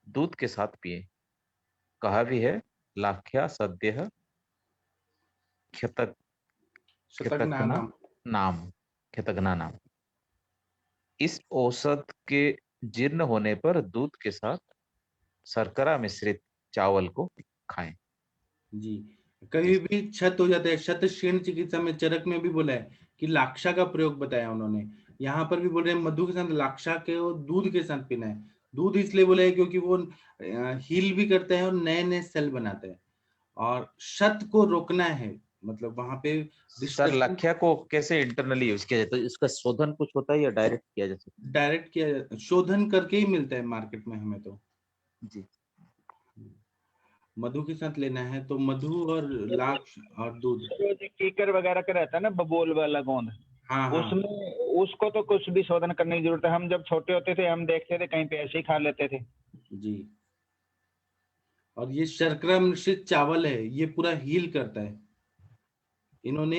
दूध के साथ पिए। कहा भी है लाख्या सद्यः क्षतग्ना नाम। क्षतग्ना नाम। इस औषध के जीर्ण होने पर दूध के साथ शर्करा मिश्रित चावल को खाएं। जी, कभी भी क्षत हो जाता है, क्षत शीर्ण चिकित्सा में चरक में भी बोला है कि लाक्षा का प्रयोग बताया उन्होंने। यहाँ पर भी बोल रहे हैं मधु के साथ लाक्षा के और दूध के साथ पीना है। दूध इसलिए बोला है क्योंकि वो हील भी करता है और नए नए सेल बनाता है और क्षत को रोकना है, मतलब वहां पे सर डिस्ट्रक्शन लख्या को कैसे इंटरनली यूज किया जाता है? इसका शोधन कुछ होता है या डायरेक्ट किया जा सकता डायरेक्ट किया शोधन करके ही मिलता है मार्केट में हमें तो। है? जी मधु के साथ लेना है तो मधु और लाक्ष और दूध। जो कीकर वगैरह का रहता है ना, बबूल वाला गोंद, हाँ हाँ उसमें उसको तो कुछ भी शोधन करने की जरूरत है। हम जब छोटे होते थे हम देखते थे कहीं पे ऐसे ही खा लेते थे। जी। और ये शर्करा मिश्रित चावल है, ये पूरा हील करता है। इन्होंने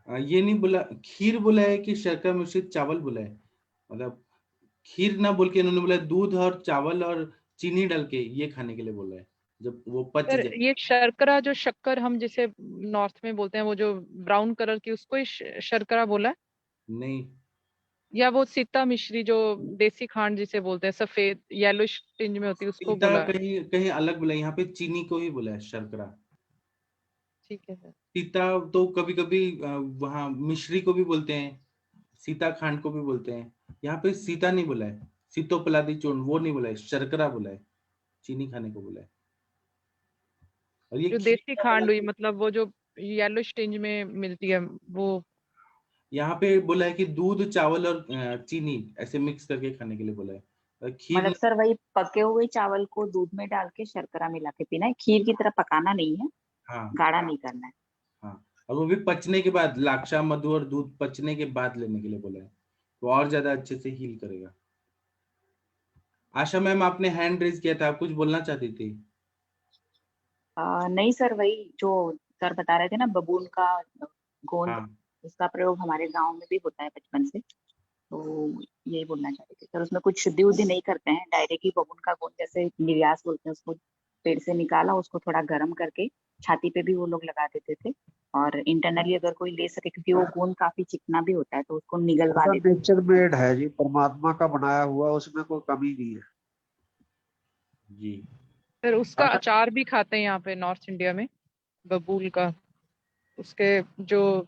ये नहीं बोला खीर, बोला है कि शर्करा मिश्रित चावल बोला है, मतलब खीर ना बोल के इन्होंने बोला दूध और चावल और चीनी डाल के ये खाने के लिए बोला है जब वो पच सर जाए। ये शर्करा, जो शक्कर हम जिसे नॉर्थ में बोलते हैं, वो जो ब्राउन कलर की, उसको ही शर्करा बोला है? नहीं, या वो सीता मिश्री जो देसी खांड जिसे बोलते हैं, सफेद येलोइश टिंज में होती है, उसको सीता बोला है? कहीं कहीं अलग बोला है, यहाँ पे चीनी को ही बोला है शर्करा। ठीक है सर। सीता तो कभी कभी वहाँ मिश्री को भी बोलते हैं, सीता खांड को भी बोलते हैं। यहाँ पे सीता नहीं बोला है, सीतोपलादी चूर्ण वो नहीं बोला है, शर्करा बोला है, चीनी खाने को बोला है। और ये जो खीर देसी का खांड बोला हुई, है, मतलब वो जो येलोइश टिंज में मिलती है, वो? यहाँ पे बोला है कि दूध चावल और चीनी ऐसे मिक्स करके खाने के लिए बोला है। खीर मतलब सर वही पके हुए चावल को दूध में डाल के शर्करा मिला के पीना है, खीर की तरह पकाना नहीं है, हाँ गाढ़ा नहीं करना है। हाँ, और वो भी पचने के बाद, लाक्षा मधु और दूध पचने के बाद लेने के लिए बोला है, तो और ज्यादा अच्छे से हील करेगा। आशा मैम, आपने हैंड रेज किया था, आप कुछ बोलना चाहती थी? नहीं सर, वही जो सर बता रहे थे ना, बबूल का गोंद, हाँ उसका प्रयोग हमारे गांव में भी होता है बचपन से, तो यही बोलना चाहते थे सर। उसमें कुछ शुद्धि उद्धि नहीं करते हैं, डायरेक्ट ही बबूल का गोंद, जैसे निर्यास बोलते हैं उसको, पेड़ से निकाला, उसको थोड़ा गर्म करके छाती पे भी वो लोग लगा देते थे, और इंटरनली अगर कोई ले सके, क्योंकि वो गोंद काफी चिकना भी होता है, तो उसको निगलवा देते हैं। नेचर मेड है जी, परमात्मा का बनाया हुआ, उसमें कोई कमी नहीं है जी। फिर उसका अचार भी खाते हैं यहाँ पे नॉर्थ इंडिया में, बबूल का, उसके जो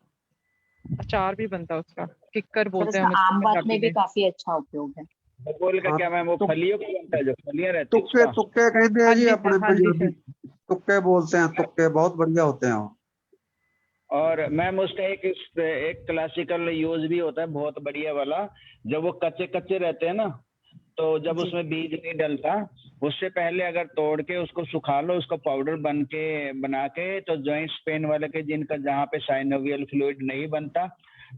अचार भी बनता है उसका, किक्कर सर बोलते हैं इसका हम इसको आम बात पंजाबी में भी में। काफी अच्छा उपयोग है। बबूल का हाँ, क्या मैम, वो फलियों का बनता है, जो फलियां रहती है तुक्के उसका। तुक्के कहते हैं हाँ जी जी अपने सर, हाँ जी पंजाबी, सर। तुक्के बोलते हैं, तुक्के बहुत बढ़िया होते हैं वो। और मैम उसका एक क्लासिकल यूज भी होता है बहुत बढ़िया वाला, जब वो कच्चे कच्चे रहते हैं ना, तो जब उसमें बीज नहीं डलता, उससे पहले अगर तोड़ के उसको सुखा लो, उसका पाउडर बना के, तो जॉइंट्स पेन वाले के जिनका जहाँ पे साइनोवियल फ्लूइड नहीं बनता,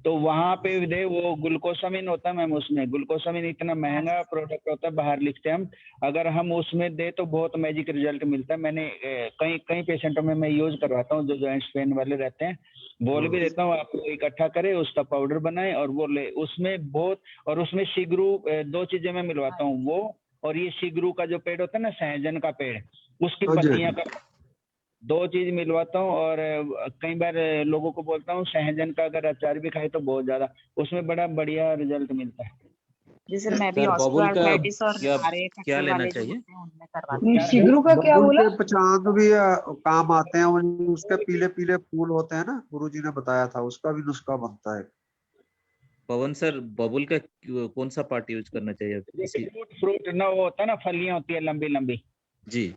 तो वहां पे दे, वो ग्लूकोसामिन होता है मैम, उसमें ग्लूकोसामिन इतना महंगा प्रोडक्ट होता है, बाहर लिखते हैं हम, अगर हम उसमें दे तो बहुत मैजिक रिजल्ट मिलता है। मैंने कई कई पेशेंटों में मैं यूज करवाता हूँ जो जॉइंट्स पेन वाले रहते हैं, बोल भी देता हूँ आप इकट्ठा करें, उसका पाउडर बनाए और वो ले, उसमें बहुत, और उसमें शिगरू, दो चीजें मैं मिलवाता हूँ, वो और ये शिगरू का जो पेड़ होता है ना, सहजन का पेड़, उसकी हाँ जी, हाँ पत्तियां जी। का, दो चीज मिलवाता हूँ। और कई बार लोगों को बोलता हूँ सहजन का अगर अचार भी खाए तो बहुत ज्यादा, उसमें बड़ा बढ़िया रिजल्ट मिलता है। जी सर, मैं भी सर बबूल का ऑस्टियोआर्थराइटिस और क्या आरे क्या फैक्टर लेना वाले जो चाहिए? होते हैं उनमें करवाते हैं। शिगरू का क्या बोला? पचांग भी काम आते हैं, उसके पीले पीले फूल होते हैं ना, गुरुजी ने बताया था, उसका भी नुस्खा बनता है। पवन सर, बबूल का कौन सा पार्ट यूज करना चाहिए? किसी फ्रूट ना, वो होता है ना, फलियां होती है लंबी लंबी, जी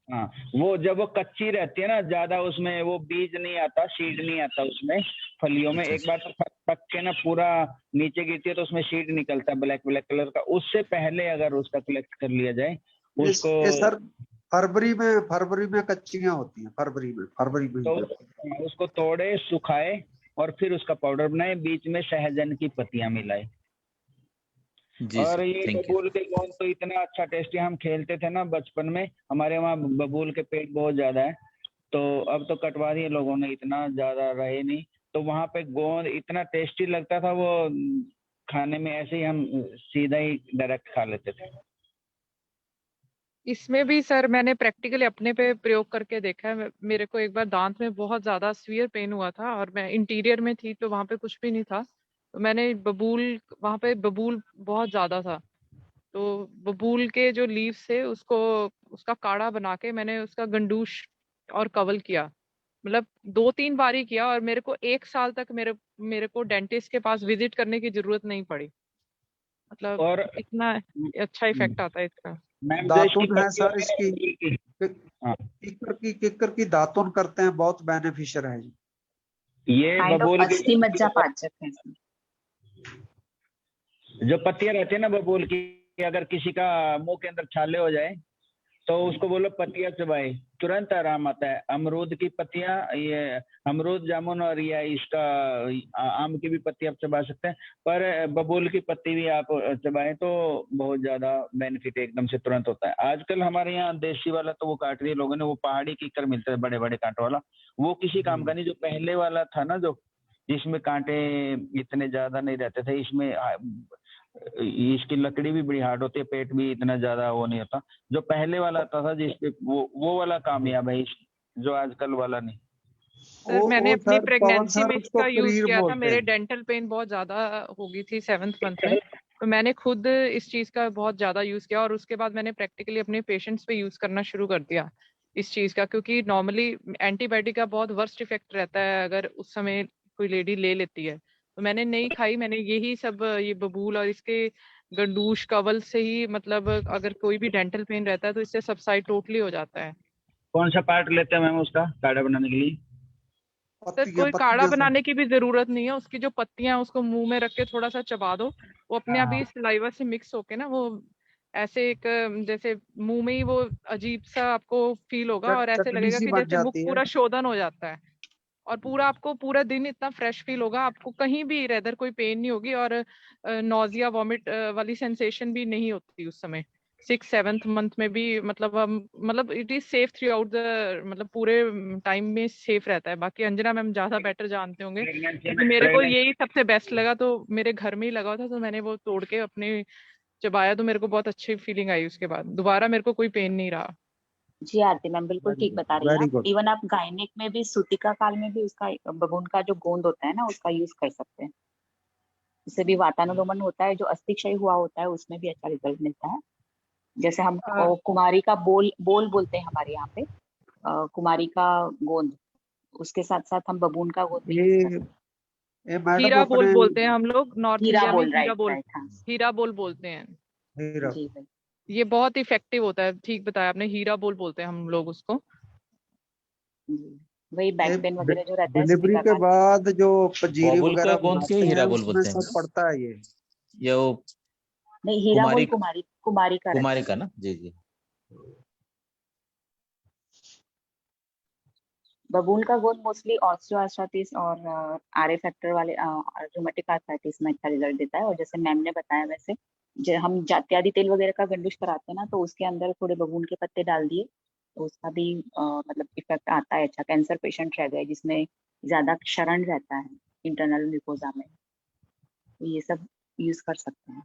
हाँ, वो जब वो कच्ची रहती है ना, ज्यादा उसमें वो बीज नहीं आता, सीड नहीं आता उसमें, फलियों में। अच्छा, एक बार तो पक के ना पूरा नीचे गिरती है तो उसमें सीड निकलता है ब्लैक ब्लैक कलर का, उससे पहले अगर उसका कलेक्ट कर लिया जाए उसको, ये सर फरवरी में कच्चियां होती हैं, फरवरी में तो उसको तोड़े, सुखाए और फिर उसका पाउडर बनाए, बीच में सहजन की पत्तियां मिलाए। जी और सर, ये थैंक यू। बबूल के गोंद तो इतना अच्छा टेस्टी, हम खेलते थे ना बचपन में, हमारे वहाँ बबूल के पेड़ बहुत ज्यादा है, तो अब तो कटवा दिए लोगों ने, इतना ज्यादा रहे नहीं, तो वहाँ पे गोंद इतना टेस्टी लगता था, वो खाने में ऐसे ही हम सीधा ही डायरेक्ट खा लेते थे। इसमें भी सर मैंने प्रैक्टिकली अपने पे प्रयोग करके देखा है। मेरे को एक बार दांत में बहुत ज्यादा सीवियर पेन हुआ था और मैं इंटीरियर में थी, तो वहां पे कुछ भी नहीं था, तो मैंने बबूल, वहां पे बबूल बहुत ज्यादा था, तो बबूल के जो लीव्स थे उसको, उसका काढ़ा बना के मैंने उसका गंडूश और कवल किया। मतलब 2-3 बार ही किया, और मेरे को 1 साल तक मेरे को डेंटिस्ट के पास विजिट करने की जरूरत नहीं पड़ी। मतलब और इतना अच्छा इफेक्ट आता है इसका। मैम जो इसकी दातुन है पत्ती सर होती है इसकी, ना, हाँ, किक्कर की दातुन करते हैं, बहुत बेनिफिशियल है। ये काइंड ऑफ बबूल की अस्थि मज्जा पाचक है इसमें। जो पत्तियां रहती है ना बबूल की, अगर किसी का मुंह के अंदर छाले हो जाए तो उसको बोलो पत्तियां चबाए, तुरंत आराम आता है। अमरूद की पत्तियां, ये अमरूद, जामुन और या इसका आम की भी पत्ती आप चबा सकते हैं, पर बबूल की पत्ती भी आप चबाएं तो बहुत ज्यादा बेनिफिट एकदम से तुरंत होता है। आजकल हमारे यहाँ देसी वाला तो वो काट दिए लोगों ने, वो पहाड़ी कीकर मिलता है बड़े बड़े कांटों वाला, वो किसी काम का नहीं। जो पहले वाला था ना, जो जिसमें कांटे इतने ज्यादा नहीं रहते थे, इसमें इसकी लकड़ी भी बड़ी हार्ड होती है, पेट भी इतना ज्यादा वो नहीं होता। जो पहले वाला आता था जिसपे वो वाला कामयाब है, जो आजकल वाला नहीं। सर मैंने वो अपनी सर पवन प्रेगनेंसी सर में उसको इसका यूज करीर किया था। बोलते मेरे हैं। डेंटल पेन बहुत ज्यादा हो गई थी 7th मंथ में, तो मैंने खुद इस चीज का बहुत ज्यादा यूज किया, और उसके बाद मैंने प्रैक्टिकली अपने पेशेंट्स पे यूज करना शुरू कर दिया इस चीज का, क्योंकि नॉर्मली एंटीबायोटिक का बहुत वर्स्ट इफेक्ट रहता है अगर उस समय कोई लेडी ले लेती है। तो मैंने नहीं खाई, मैंने यही सब ये बबूल और इसके गंडूश कवल से ही, मतलब अगर कोई भी डेंटल पेन रहता है तो इससे सबसाइड टोटली हो जाता है। कौन सा पार्ट लेते हैं मैम उसका काढ़ा बनाने के लिए? सर कोई काढ़ा बनाने की भी जरूरत नहीं है, उसकी जो पत्तियां हैं उसको मुंह में रख के थोड़ा सा चबा दो, वो अपने आप ही सलाइवा से मिक्स होके ना, वो ऐसे एक जैसे मुंह में ही वो अजीब सा आपको फील होगा, और ऐसे चटनी लगेगा सी कि बन जैसे मुख जाती है। पूरा शोधन हो जाता है, और पूरा आपको पूरा दिन इतना फ्रेश फील होगा, आपको कहीं भी रेदर कोई पेन नहीं होगी, और नोजिया वॉमिट वाली सेंसेशन भी नहीं होती उस समय 6-7th मंथ में भी। मतलब मतलब it is safe through out the, मतलब पूरे टाइम में सेफ रहता है। बाकी अंजना मैम ज्यादा बेटर जानते होंगे, क्योंकि मेरे को यही सबसे बेस्ट लगा, तो मेरे घर में ही लगा था, तो मैंने वो तोड़ के अपने चबाया, तो मेरे को बहुत अच्छी फीलिंग आई। उसके बाद दोबारा मेरे को कोई पेन नहीं रहा। जी आरती मैम बिल्कुल ठीक बता रही है वेरी आप। गुड। इवन आप गायनिक में भी सूतिका काल में भी उसका बबून का जो गोंद होता है ना उसका यूज कर सकते हैं। इससे भी वातानुलोमन होता है, जो अस्थि क्षय हुआ होता है उसमें भी अच्छा रिजल्ट मिलता है। जैसे हम कुमारी का बोल बोल बोलते हैं हमारे यहाँ पे, कुमारी का गोंद, उसके साथ साथ हम बबून का गोंद भी यूज कर सकते हैं। ये मैडम हीरा बोल अपने बोलते हैं हम लोग नॉर्थ हीरा इंडिया में, बोल, राइट राइट, हाँ हीरा बोल बोलते हैं। हीरा, जी भाई। ये बहुत इफेक्टिव होता है, ठीक बताया आपने, हीरा बोल बोलते हैं हम लोग उसको। जी, वही ये बैक पेन वगैरह जो रहता है डिलीवरी सूतिका के काल में। बाद जो पंजीरी बबूल का वगैरह गोंद से बनाते हैं हीरा बोल उसमें बोलते हैं सब पड़ता है ये। ये वो नहीं, हीरा बोल कुमारी कुमारी का रहता कुमारी है। का ना, जी जी। बबूल का गोंद मोस्टली ऑस्टियोआर्थराइटिस और आरए फैक्टर वाले रूमेटिक आर्थराइटिस में अच्छा रिजल्ट देता है। और जैसे मैम ने बताया वैसे जो हम जात्यादि तेल वगैरह का गंडुश कराते हैं ना, तो उसके अंदर थोड़े बबूल के पत्ते डाल दिए तो उसका भी मतलब इफेक्ट आता है अच्छा। कैंसर पेशेंट रह गए जिसमें ज्यादा क्षरण रहता है इंटरनल म्यूकोजा में, तो ये सब यूज कर सकते हैं।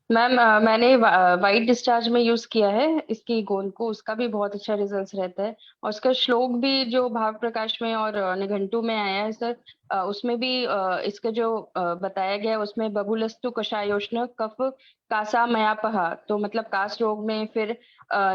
मैम मैंने वाइट डिस्चार्ज में यूज किया है इसकी गोंद को, उसका भी बहुत अच्छा रिजल्ट रहता है। और उसका श्लोक भी जो भाव प्रकाश में और निघंटु में आया है सर, उसमें भी इसका जो बताया गया है उसमें बबुलस्तु कषायोष्ण कफ कासा मयापहा, तो मतलब कास रोग में, फिर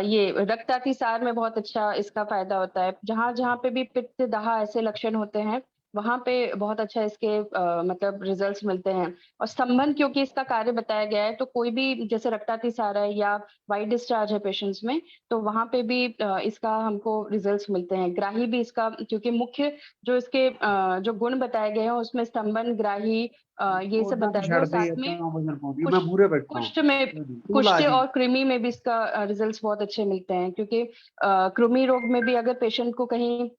ये रक्तातिसार में बहुत अच्छा इसका फायदा होता है। जहां जहां पे भी पित्त दाह ऐसे लक्षण होते हैं वहां पे बहुत अच्छा इसके मतलब रिजल्ट्स मिलते हैं। और संबंध क्योंकि इसका कार्य बताया गया है, तो कोई भी जैसे रक्तातिसार है या वाइट डिस्चार्ज है पेशेंट्स में, तो वहां पे भी इसका हमको रिजल्ट्स मिलते हैं। ग्राही भी इसका, क्योंकि मुख्य जो इसके जो गुण बताए गए हैं उसमें स्तंभन, ग्राही ये सब बताया गया, और साथ में मैं पूरे बैठा कुष्ठ में, हूँ। कुष्ठ और कृमि में भी इसका रिजल्ट्स बहुत अच्छे मिलते हैं। क्योंकि कृमि रोग में भी अगर पेशेंट को कहीं,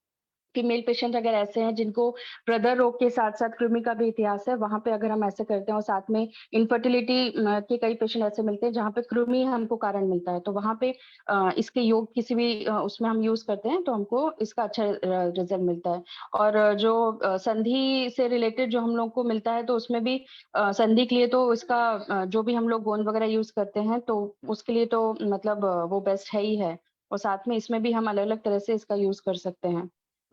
फीमेल पेशेंट अगर ऐसे हैं जिनको प्रदर रोग के साथ साथ कृमि का भी इतिहास है, वहां पे अगर हम ऐसे करते हैं, और साथ में इनफर्टिलिटी के कई पेशेंट ऐसे मिलते हैं जहाँ पे कृमि हमको कारण मिलता है, तो वहां पे इसके योग किसी भी उसमें हम यूज करते हैं तो हमको इसका अच्छा रिजल्ट मिलता है। और जो संधि से रिलेटेड जो हम लोग को मिलता है, तो उसमें भी संधि के लिए तो इसका जो भी हम लोग गोंद वगैरह यूज करते हैं तो उसके लिए तो मतलब वो बेस्ट है ही है। और साथ में इसमें भी हम अलग अलग तरह से इसका यूज कर सकते हैं।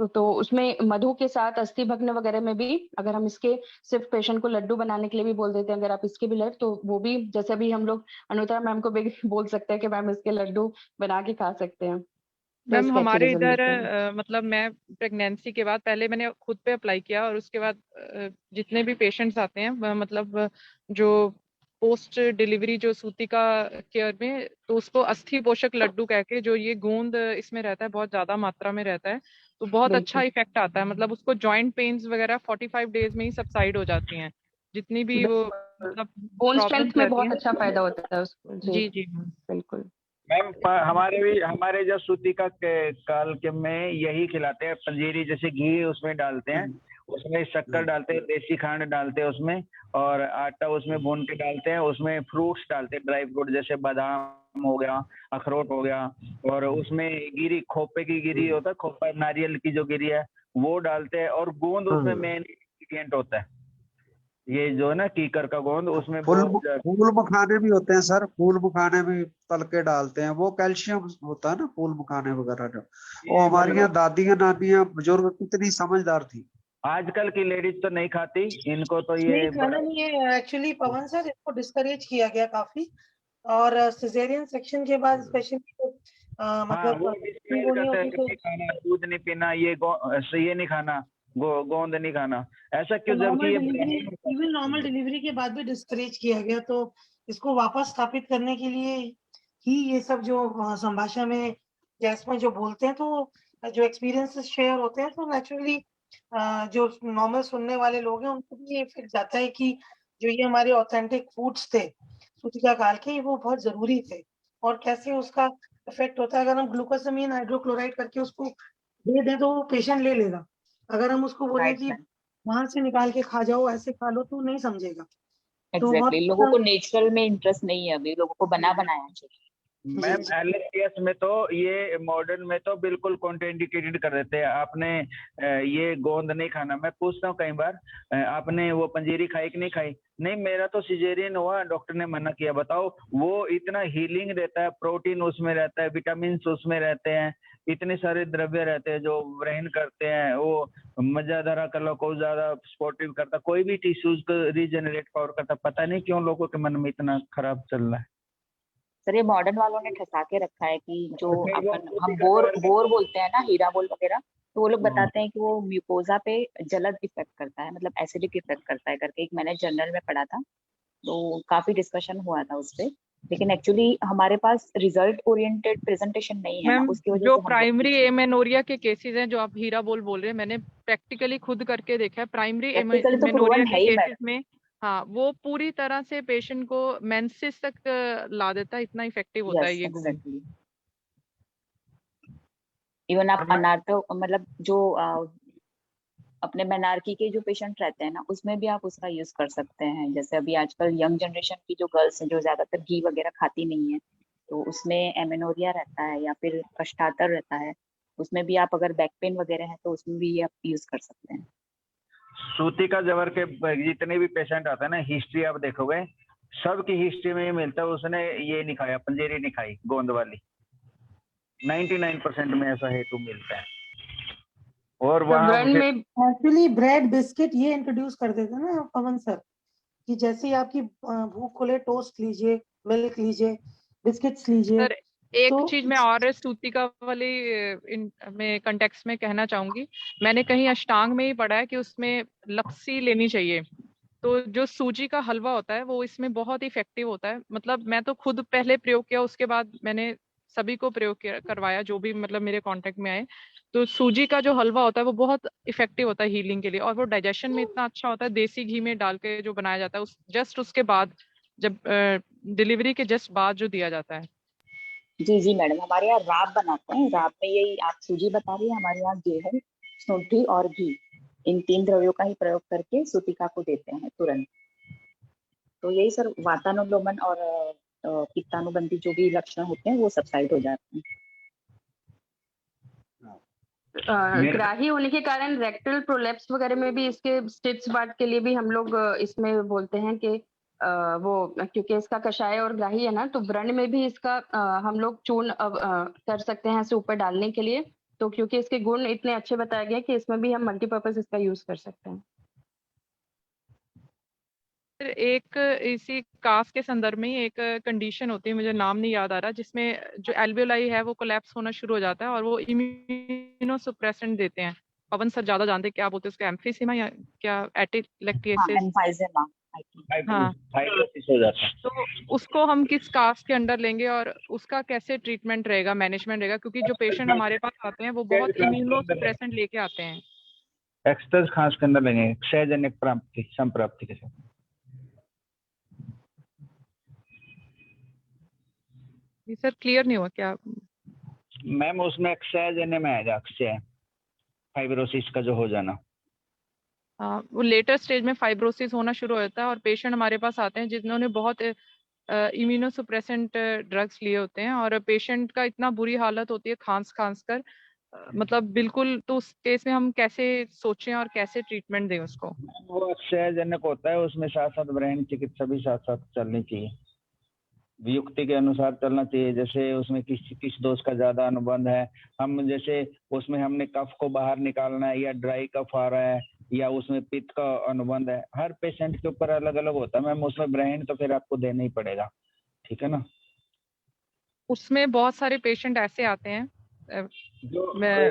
तो उसमें मधु के साथ अस्थि भग्न वगैरह में भी अगर हम इसके सिर्फ पेशेंट को लड्डू बनाने के लिए भी बोल देते हैं, अगर आप इसके भी लड, तो वो भी जैसे भी हम लोग अनुतरा मैम को भी बोल सकते हैं कि मैम इसके लड्डू बना के खा सकते हैं। तो मैम इसके अच्छे हमारे रिजल्ट इधर मिलते हैं। मतलब मैं प्रेगनेंसी के बाद पहले मैंने खुद पे अप्लाई किया और उसके बाद जितने भी पेशेंट्स आते हैं मतलब जो पोस्ट डिलीवरी जो सूतिका केयर में, तो उसको अस्थि पोषक लड्डू कह के, जो ये गोंद इसमें रहता है बहुत ज्यादा मात्रा में रहता है, तो बहुत अच्छा बिल्कुल इफेक्ट आता है। मतलब उसको जॉइंट पेन्स वगैरह 45 डेज में ही सबसाइड हो जाती हैं, जितनी भी वो मतलब बोन स्ट्रेंथ प्रॉब्लम्स में रहती बहुत हैं। अच्छा फायदा होता है उसको। जी जी मैम। बिल्कुल। मैम हमारे जो सूतिका के काल के में यही खिलाते हैं, पंजीरी जैसे घी उसमें डालते हैं, उसमें शक्कर डालते हैं, देसी खांड डालते हैं उसमें, और आटा उसमें भून के डालते हैं, उसमें फ्रूट्स डालते हैं, ड्राई फ्रूट जैसे बादाम हो गया, अखरोट हो गया, और उसमें गिरी, खोपे की गिरी होता है, खोपा नारियल की जो गिरी है वो डालते हैं, और गोंद उसमें मेन इंग्रेडिएंट होता है, ये जो है ना कीकर का गोंद, उसमें बहुत फूल मखाने भी होते हैं सर, फूल मखाने भी तल के डालते हैं, वो कैल्शियम होता है ना फूल मखाने वगैरह जो। वो हमारी यहाँ दादियां नानियां बुजुर्ग कितनी समझदार थी। आजकल की लेडीज तो नहीं खाती इनको, तो नहीं ये खाना नहीं है एक्चुअली पवन सर, इसको डिस्करेज किया गया काफी, और सिजेरियन सेक्शन के बाद स्पेशली हाँ, मतलब वो नहीं डिस्करेज होनी करते हैं होती कि तो नहीं खाना, दूध नहीं पीना, ये नहीं खाना, गोंद नहीं खाना, ऐसा क्यों, जबकि नॉर्मल ये डिलीवरी, ब्राह्मण का- इवन नॉर्मल डिलीवरी के बाद भी डिस्करेज किया गया। तो इसको वापस स्थापित करने के लिए ही ये सब जो संभाषा में जैसमें जो बोलते हैं, तो जो एक्सपीरियंसेस शेयर होते हैं, तो नेचुरली जो नॉर्मल सुनने वाले लोग हैं उनको भी ये इफेक्ट जाता है कि जो ये हमारे ऑथेंटिक फूड्स थे सूतिका काल के, वो बहुत जरूरी थे, और कैसे उसका इफेक्ट होता है। अगर हम ग्लूकोसामीन हाइड्रोक्लोराइड करके उसको दे दें तो वो पेशेंट ले लेगा, अगर हम उसको बोलें राइट कि मैम, वहां से निकाल के खा जाओ, ऐसे खा लो, तो नहीं समझेगा। तो बहुत एग्जैक्टली। लोगों को नेचुरल में इंटरेस्ट नहीं है, अभी लोगों को बना बनाया चाहिए। मैम एलएसटीएस में तो ये मॉडर्न में तो बिल्कुल कॉन्ट्राइंडिकेटेड कर देते हैं, आपने ये गोंद नहीं खाना। मैं पूछता हूँ कई बार, आपने वो पंजीरी खाई कि नहीं खाई? नहीं, मेरा तो सिजेरियन हुआ, डॉक्टर ने मना किया। बताओ, वो इतना हीलिंग रहता है, प्रोटीन उसमें रहता है, विटामिन उसमें रहते हैं, इतने सारे द्रव्य रहते हैं जो ब्रेन करते हैं, वो मजादारा कलर को ज्यादा सपोर्टिव करता, कोई भी टिश्यूज को रीजनरेट पावर करता। पता नहीं क्यों लोगों के मन में इतना खराब चल रहा है। सर ये मॉडर्न वालों ने ठसा के रखा है कि जो नहीं, वो अपन हम सूतिका बोर काल में बोर बोलते हैं ना, हीरा बोल वगैरह, तो वो लोग हाँ। बताते हैं कि वो म्यूकोजा पे जलद इफेक्ट करता है, मतलब एसिडिक इफेक्ट करता है करके, एक मैंने जर्नल में पढ़ा था, तो काफी डिस्कशन हुआ था उस पे। लेकिन एक्चुअली हमारे पास रिजल्ट ओरिएंटेड प्रेजेंटेशन नहीं है ना, मैम उसकी वजह जो से हम लोग प्राइमरी पीछे। एमेनोरिया के केसेस हैं, जो आप हीरा बोल रहे हैं, मैंने प्रैक्टिकली खुद करके देखा है। प्राइमरी प्रैक्टिकली तो एमेनोरिया प्रूवन के है ही केसेस मैडम। में हाँ, वो पूरी तरह से पेशेंट को मेंसेस तक ला देता है, इतना इफेक्टिव होता है यस ये गोंद। एग्जैक्टली। इवन आप अनार्थ मतलब जो अपने मेनार्की के जो पेशेंट रहते हैं ना, उसमें भी आप उसका यूज कर सकते हैं। जैसे अभी आजकल यंग जनरेशन की जो गर्ल्स हैं, जो ज्यादातर घी वगैरह खाती नहीं है, तो उसमें एमेनोरिया रहता है या फिर कष्टातर रहता है, उसमें भी आप अगर बैक पेन वगैरह है तो उसमें भी आप यूज कर सकते हैं। सूतिका जवर के जितने भी पेशेंट आते हैं ना, हिस्ट्री आप देखोगे, सबकी हिस्ट्री में ये मिलता है, उसने ये नहीं खाया, पंजीरी नहीं खाई गोंद वाली। 99% में ऐसा हेतु मिलता है। और तो वहां व्रण फिर में एक्चुअली ब्रेड बिस्किट ये इंट्रोड्यूस कर देते हैं ना पवन सर, कि जैसे ही आपकी भूख खोले, टोस्ट लीजिए, मिल्क लीजिए, बिस्किट्स लीजिए। सर एक तो चीज मैं और सूतिका वाली में कंटेक्स्ट में कहना चाहूंगी, मैंने कहीं अष्टांग में ही पढ़ा है कि उसमें लपसी लेनी चाहिए। तो जो सूजी का हलवा होता है वो इसमें बहुत इफेक्टिव होता है। मतलब मैं तो खुद पहले प्रयोग किया, उसके बाद मैंने सभी को करवाया जो भी मतलब मेरे कांटेक्ट में आए। तो सूजी का जो हलवा होता है वो बहुत इफेक्टिव होता है हीलिंग के लिए, और वो डाइजेशन में इतना अच्छा होता है। देसी घी में डाल के जो बनाया जाता है, उस जस्ट उसके बाद, जब डिलीवरी के जस्ट बाद जो दिया जाता है। जी जी मैडम, हमारे यहाँ राब बनाते हैं। राब में यही आप सूजी बता रही है, हमारे यहाँ गेहूं, सूंठी और घी, इन 3 द्रव्यों का ही प्रयोग करके सूतिका को देते हैं तुरंत। तो यही सर वातानुलोमन और पित्तानुबंधी जो भी लक्षण होते हैं वो सबसाइड हो जाते हैं। ग्राही होने के कारण रेक्टल प्रोलेप्स वगैरह में भी, इसके स्टिट्स बार्ट के लिए भी हम लोग इसमें बोलते हैं कि वो क्योंकि इसका कषाय और ग्राही है ना, तो व्रण में भी इसका हम लोग चूर्ण कर सकते हैं ऐसे ऊपर डालने के लिए, तो क्योंकि इसके गुण इतने अच्छे बताए गए कि इसमें भी हम मल्टीपर्पज इसका यूज कर सकते हैं। फिर एक इसी कास के संदर्भ में ही एक कंडीशन होती है, मुझे नाम नहीं याद आ रहा, जिसमें जो एल्वियोलाई है वो कोलैप्स होना शुरू हो जाता है और वो इम्यूनोसुप्रेसेंट देते हैं। पवन सर ज्यादा जानते हैं, क्या बोलते हैं उसको, एम्फीसीमा या क्या, हाँ, एटिलेक्टिएसिस। एम्फाइजेमा, I think। हाँ, फाइब्रोसिस हो जाता है। तो उसको हम किस कास्ट के अंडर लेंगे और उसका कैसे ट्रीटमेंट रहेगा, मैनेजमेंट रहेगा, क्योंकि जो पेशेंट हमारे पास आते हैं वो बहुत इम्यूनोसुप्रेसेंट लेके आते हैं। एक्सटर्स खास के अंदर लेंगे क्षयजन्य प्राप्ति संप्राप्ति के साथ। जी सर, क्लियर नहीं हुआ क्या? मैम उसमें क्षयजन्य में आएगा, क्षय फाइब्रोसिस का जो हो जाना। हाँ, वो लेटर स्टेज में फाइब्रोसिस होना शुरू हो जाता है और पेशेंट हमारे पास आते हैं जिन्होंने बहुत इम्यूनोसुप्रेसेंट ड्रग्स लिए होते हैं और पेशेंट का इतना बुरी हालत होती है खांस खांस कर, मतलब बिल्कुल, तो उस केस में हम कैसे सोचें और कैसे ट्रीटमेंट दें उसको? वो क्षयजन्य होता है, उसमें साथ साथ ब्रेन चिकित्सा भी साथ साथ चलनी चाहिए, युक्ति के अनुसार चलना चाहिए। जैसे उसमें किस दोष का ज्यादा अनुबंध है, हम जैसे उसमें हमने कफ को बाहर निकालना है या ड्राई कफ आ रहा है या उसमें पित्त का अनुबंध है, हर पेशेंट के ऊपर अलग अलग होता है मैम। उसमें ब्रेन तो फिर आपको देना ही पड़ेगा, ठीक है ना। उसमें बहुत सारे पेशेंट ऐसे आते हैं जो में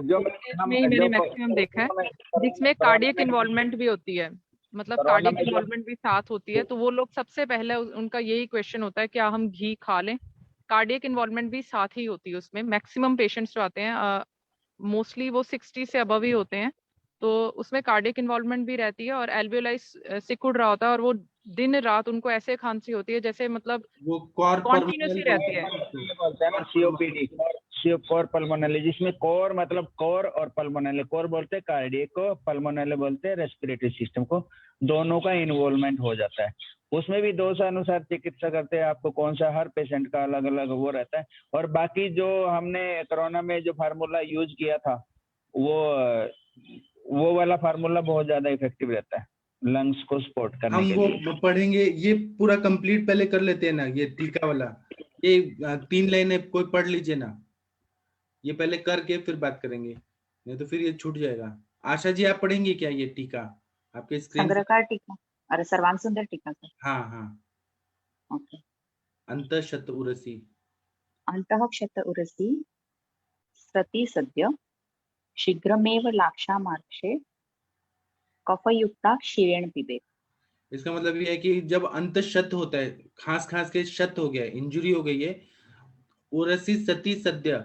ही मैंने मैक्सिमम देखा है जिसमें कार्डियक इन्वॉल्वमेंट भी होती है, मतलब कार्डियक इन्वॉल्वमेंट भी साथ होती है, तो वो लोग सबसे पहले उनका यही क्वेश्चन होता है क्या हम घी खा लें। कार्डियक इन्वॉल्वमेंट भी साथ ही होती है उसमें। मैक्सिमम पेशेंट्स जो आते हैं मोस्टली वो 60 से अबव ही होते हैं, तो उसमें कार्डियक इन्वॉल्वमेंट भी रहती है और एल्वियोलाई सिकुड़ रहा होता है और वो दिन रात उनको ऐसे खांसी होती है जैसे मतलब वो कॉर कॉन्टिन्यूसली रहती है। सीओपीडी, कोर पल्मोनली, जिसमें कोर मतलब कोर और पल्मोनली, कोर बोलते हैं कार्डियक को, पल्मोनली बोलते हैं रेस्पिरेटरी सिस्टम को, दोनों का इन्वॉल्वमेंट हो जाता है। उसमें भी दोष अनुसार चिकित्सा करते हैं, आपको कौन सा, हर पेशेंट का अलग अलग वो रहता है। और बाकी जो हमने कोरोना में जो फार्मूला यूज किया था वो वाला फार्मूला बहुत ज्यादा इफेक्टिव रहता है लंग्स को सपोर्ट करने हम के वो लिए। पढ़ेंगे, ये पूरा कंप्लीट पहले कर लेते हैं ना, ये टीका वाला, ये 3 लाइनें कोई पढ़ लीजिए ना, ये पहले करके फिर बात करेंगे, नहीं तो फिर ये छूट जाएगा। आशा जी आप पढ़ेंगे क्या ये टीका आपके स्क्रीन? संग्रहकार टीका, अरे सर्वांग सुंदर टीका सर। हाँ हाँ। ओके। अंतःक्षत उरसी, अंतःक्षत उरसी सति सद्य शीघ्रमेव लाक्षामार्क्षे कफयुक्ता क्षीरेण पिबेत। इसका मतलब ये है कि जब अंतःक्षत होता है, खांस खांस के क्षत हो गया है, इंजुरी हो गई है, उरसी सती सद्य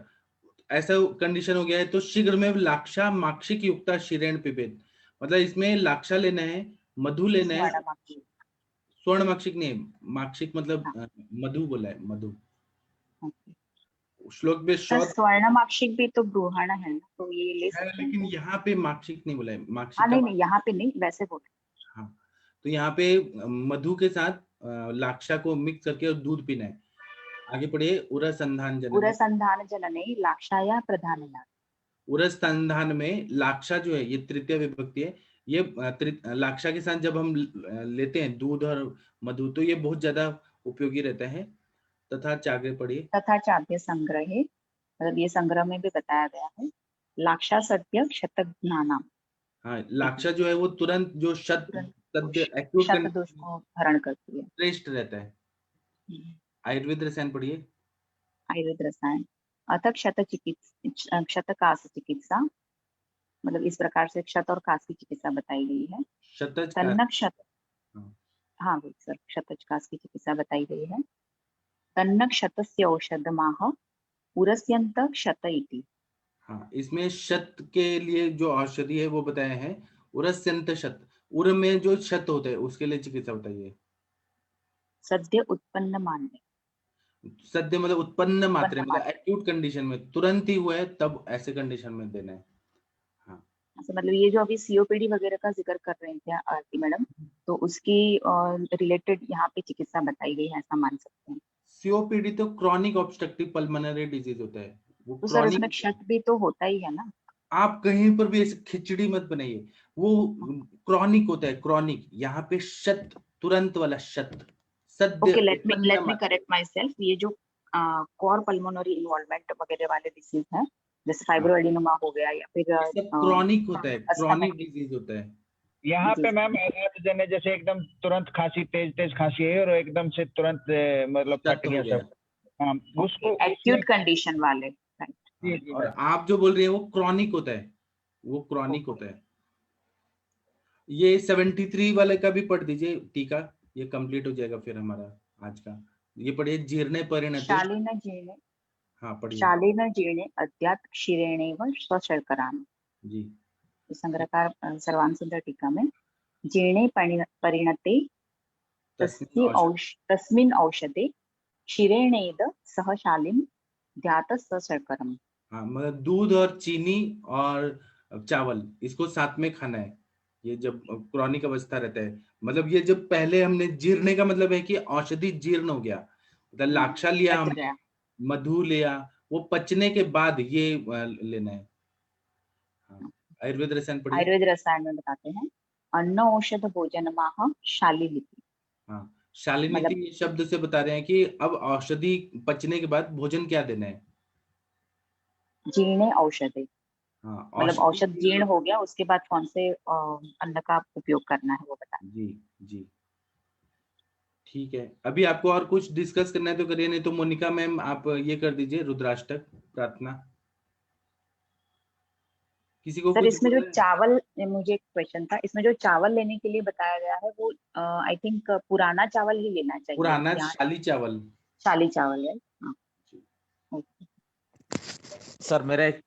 ऐसा कंडीशन हो गया है, तो शीघ्र में लाक्षा माक्षिक युक्ता क्षीरेण पिबेत, मतलब इसमें लाक्षा लेना है, मधु लेना है, स्वर्ण माक्षिक नहीं, माक्षिक मतलब मधु बोला है, मधु। श्लोक में स्वर्ण माक्षिक भी तो ब्रूहाना है ना, तो ये ले सकते हैं, लेकिन यहाँ पे माक्षिक नहीं बोला है, माक्षिक हाँ नहीं यहाँ पे नहीं, वैसे बोल। हाँ, तो यहाँ पे मधु के साथ लाक्षा को मिक्स करके और दूध पीना है। आगे पढ़िए। उरसंधान जनने, उरसंधान जनने लाक्षाया प्रधानया। उरसंधान में लाक्षा जो है ये तृतीय विभक्ति है, ये लाक्षा के साथ जब हम लेते हैं दूध और मधु तो ये बहुत ज्यादा उपयोगी रहता है। तथा चागे पढ़िए। तथा चाद्य संग्रहे, मतलब ये संग्रह में भी बताया गया है, लाक्षा सद्य क्षतज्ञानाम। हाँ, लाक्षा जो है वो तुरंत जो शत दोष को हरण करती है, श्रेष्ठ रहता है। आयुर्वेद रसायन पढ़िए। आयुर्वेद रसायन अथ क्षत कास चिकित्सा, मतलब इस प्रकार से क्षत और कास की चिकित्सा बताई गई है। तन्न क्षत, हाँ सर, क्षत कास की चिकित्सा बताई गई है। तन्न क्षतस्य औषधमाह उरस्यन्त क्षत इति। हाँ, इसमें शत के लिए जो औषधि है वो बताया है, उरस्यन्त शत, उर में जो शत होता है उसके लिए चिकित्सा बताइए। सद्य उत्पन्न मान्य, सद्य मतलब उत्पन्न मात्रा, मतलब एक्यूट कंडीशन में तुरंत ही हुआ है तब ऐसे कंडीशन में देना है। हाँ, मतलब ये जो अभी सीओपीडी वगैरह का जिक्र कर रहे थे आरती मैडम, तो उसकी रिलेटेड यहाँ पे चिकित्सा बताई गई है, ऐसा मान सकते हैं। सीओपीडी तो क्रॉनिक ऑब्स्ट्रक्टिव पल्मोनरी डिजीज होता है, वो तो सर उसमें क्षत भी तो होता ही है ना। आप कहीं पर भी ऐसे खिचड़ी मत बनाइए, वो क्रॉनिक होता है, क्रॉनिक। यहाँ पे शत, तुरंत वाला शत, सद्य। Okay, let me correct my self. ये जो कोर पल्मोनरी इन्वॉल्वमेंट वगैरह वाले डिसीज है जैसे फाइब्रोएडिनोमा हो गया या फिर ये सब क्रॉनिक होता है, अस्थमा। क्रॉनिक डिजीज होता है। यहाँ जी पे सर। मैम ऐसा तो जने जैसे एकदम तुरंत खांसी, तेज तेज खांसी है और एकदम से तुरंत मतलब फट शक्त हो गया गया। सब। हाँ, उसको उसमें एक्यूट कंडीशन वाले। राइट। जी जी और मैम। आप जो बोल रही है वो क्रॉनिक होता है, वो क्रॉनिक होता है। ये 73 वाले का भी पढ़ दीजिए टीका, ये कंप्लीट हो जाएगा फिर हमारा आज का। ये पढ़िए, जीर्णे परिणते। शालीन जीर्णे हाँ पढ़िए शालीन जीर्णे अद्यात् क्षीरेणैव स्वशर्कराम्। जी। इस संग्रहकार सर्वांग सुंदर टीका में जीर्णे परिणते तस्मिन् औषधे क्षीरेणेद सह शालीन ध्यात सशर्करम्। हाँ मतलब दूध और चीनी और चावल इसको साथ में खाना है, ये जब क्रॉनिक अवस्था रहता है। मतलब ये जब पहले हमने जीर्णे का मतलब है कि औषधि जीर्ण हो गया, मतलब लाक्षा लिया पच हमने, गया। मधु लिया, वो पचने के बाद ये लेना है। हाँ आयुर्वेद रसायन पढ़िए। आयुर्वेद रसायन में बताते हैं अन्न औषध भोजन माह शालीलिपि। हाँ शालीनीति मतलब शब्द से बता रहे हैं कि अब औषधि पचने के बाद भोजन क्या देना है। जीर्णे औषधे, हाँ मतलब औषधि औषध जीर्ण हो गया उसके बाद कौन से अन्न का उपयोग करना है वो बताएं। जी जी ठीक है। अभी आपको और कुछ डिस्कस करना है तो करिए, नहीं तो मोनिका मैम आप ये कर दीजिए रुद्राष्टक प्रार्थना। किसी को सर कुछ इसमें जो बोलना है? चावल, मुझे एक क्वेश्चन था, इसमें जो चावल लेने के लिए बताया गया है वो आई थिंक पुराना चावल ही लेना चाहिए पुराना यहाँ। शाली चावल। शाली चावल है। हाँ, ओके। सर मेरा एक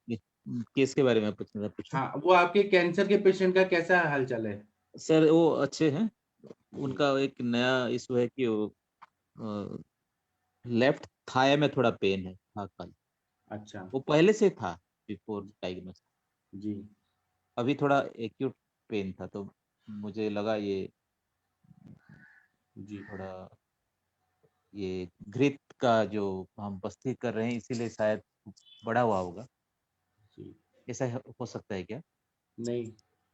केस के बारे में पूछना था, पूछूं? हाँ वो आपके कैंसर के पेशेंट का कैसा हालचाल है? सर वो अच्छे हैं। उनका एक नया इशू है कि वो लेफ्ट थाई में थोड़ा पेन है, था कल। अच्छा वो पहले से था बिफोर डायग्नोस, जी अभी थोड़ा एक्यूट पेन था, तो मुझे लगा ये जी थोड़ा ये घृत का जो हम बस्ती कर रहे हैं इसीलिए शायद बढ़ा हुआ होगा। जी। ऐसा हो सकता है क्या? नहीं,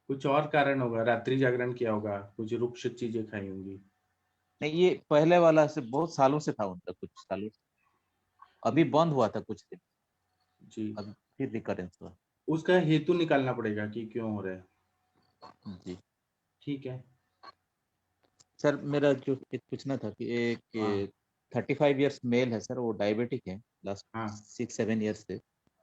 कुछ और कारण होगा, रात्रि जागरण किया होगा, कुछ रुक्ष चीजें खाई होंगी। नहीं, ये पहले वाला से बहुत सालों से था उनका, कुछ सालों से। अभी बंद हुआ था कुछ दिन, जी अभी फिर रिकरेंस हुआ। उसका हेतु निकालना पड़ेगा कि क्यों हो रहा है। जी ठीक है। सर, मेरा जो एक पूछना था कि हाँ एक 35 इयर्स मेल है सर, वो डायबिटिक है लास्ट हाँ 6-7 इयर्स से।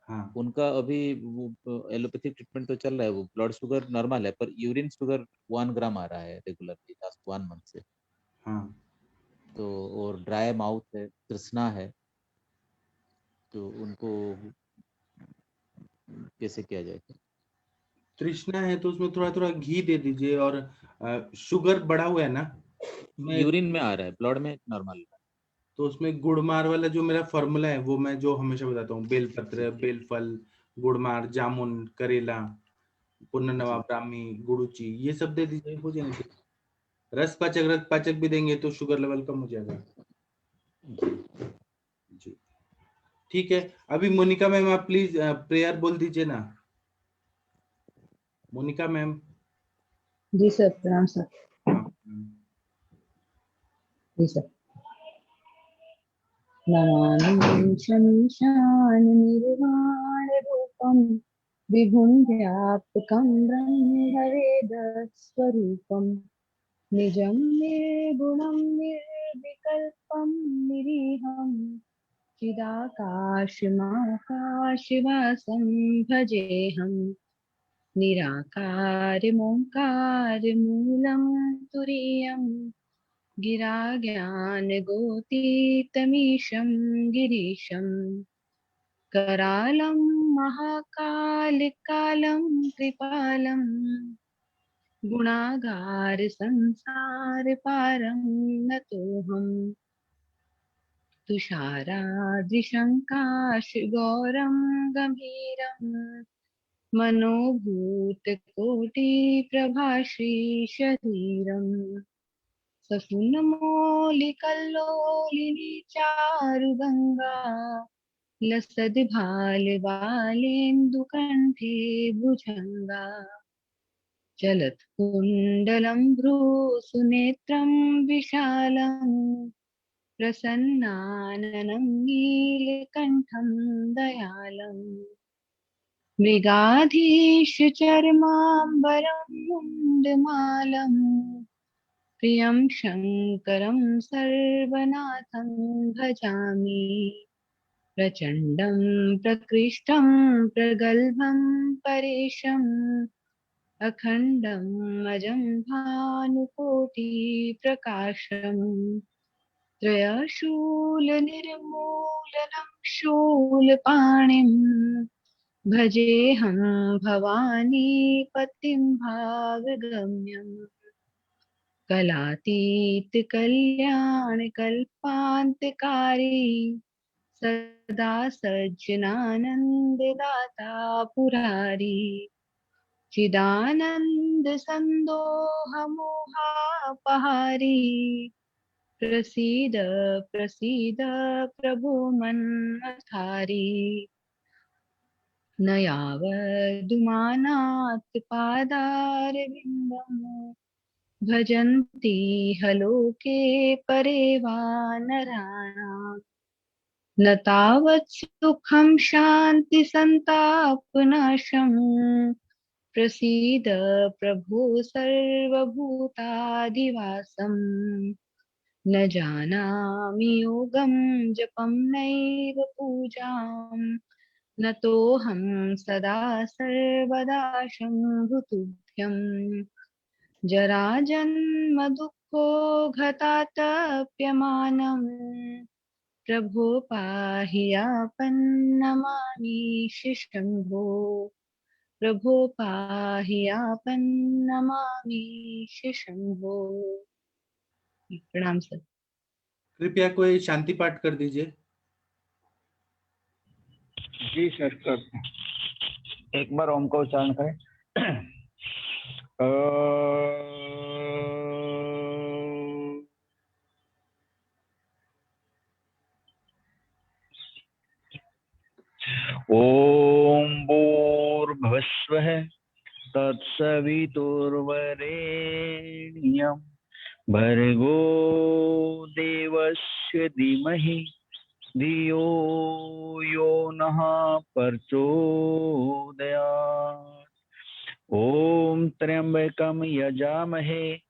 हाँ उनका अभी वो एलोपैथिक ट्रीटमेंट तो चल रहा है, वो ब्लड शुगर नॉर्मल है पर यूरिन शुगर 1 ग्राम आ रहा है रेगुलरली लास्ट 1 मंथ से। हाँ। तो और ड्राई माउथ है, तृष्णा है, तो उनको कैसे किया जाए? तृष्णा है तो उसमें थोड़ा थोड़ा घी दे दीजिए, और शुगर बढ़ा हुआ है ना मैं, यूरिन में आ रहा है, ब्लड में नॉर्मल। तो उसमें गुड़मार वाला जो मेरा फॉर्मूला है वो मैं जो हमेशा बताता हूँ, बेलपत्र, जी बेलफल, गुड़मार, जामुन, करेला, पुनर्नवा, जी ब्राह्मी, गुड़ूची, ये सब दे दीजिए, हो जाएंगे ठीक। रस पाचक, रक्त पाचक भी देंगे तो शुगर लेवल कम हो जाएगा। जी। जी ठीक है। अभी मोनिका मैम आप प्लीज प्रेयर बोल दीजिए ना, मोनिका मैम। जी सर, प्रणाम सर। हाँ जी सर। नमामि शमीशान निर्वाण रूपम विभुं व्यापकं ब्रह्मवेदस्वरूपं निजं निर्गुणं निर्विकल्पं निरीहं चिदाकाशमाकाशवासं भजेऽहम् निराकारमोङ्कारमूलं तुरीयम् गिरा ज्ञानगोतीतमीशं गिरीशं करालं महाकालिकालं कृपालं गुणागार संसार पारं नतोऽहम् तुषाराद्रिशङ्काशगौरं गम्भीरं मनोभूतकोटिप्रभाश्रीशरीरम् ससुनमौलिकल्लोलिनी चारुगङ्गा लसद्भालबालेन्दुकण्ठे भुजङ्गा चलत्कुण्डलं भ्रूसुनेत्रं विशालम् प्रसन्नाननं नीलकण्ठं दयालम् मृगाधीश चर्माम्बरं मुण्डमालं प्रियं शङ्करं सर्वनाथं भजामि प्रचण्डं प्रकृष्टं प्रगल्भं परेशम् अखण्डम् अजं भानुकोटिप्रकाशम् त्रयशूलनिर्मूलनं शूलपाणिम् भजेऽहं भवानीपतिं भावगम्यम् कलातीत कल्याणकल्पान्तकारी सदा सज्जनानन्ददाता पुरारी चिदानन्द सन्दोहमोहापहारी प्रसीद प्रसीद प्रभो मन्मथारी न यावदुमानात् पादारविन्दम् भजन्ति हलोके परे वा नराणाम् न तावत् सुखं शान्ति सन्तापनाशम् प्रसीद प्रभो सर्वभूताधिवासम् न जानामि योगं जपं नैव पूजाम् न तोऽहं सदा सर्वदा शम्भुतुभ्यम् जराजन्म दुःखो घातातप्यमानम् प्रभो पाहि आपन्नमामीश शम्भो प्रभो पाहि आपन्नमामीश शम्भो। प्रणाम सर। कृपया कोई शांति पाठ कर दीजिए। जी सर करते हैं। एक बार ओम का उच्चारण करें। ओम भूर्भुवस्सुः तत्सवितुर्वरेण्यं भर्गो देवस्य धीमहि धियो यो नः प्रचोदयात्। ओम त्र्यंबकं यजामहे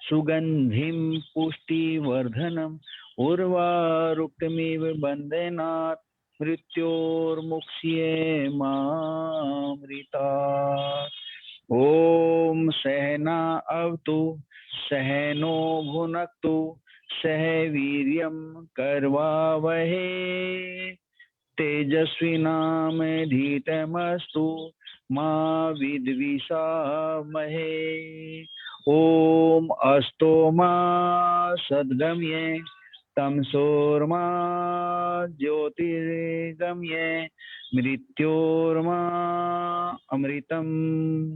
सुगंधिं पुष्टिवर्धनम् उर्वारुकमिव बन्धनात् मृत्योर्मुक्ष्येमामृतात्। ओम सहना अवतु सहनो भुनक्तु सह वीर्यं करवावहे तेजस्विनामधीतमस्तु मा विद्विषामहे। ओम अस्तो मा सद्गम्ये तमसोर्मा ज्योतिर्गम्ये मृत्योर्मा अमृतं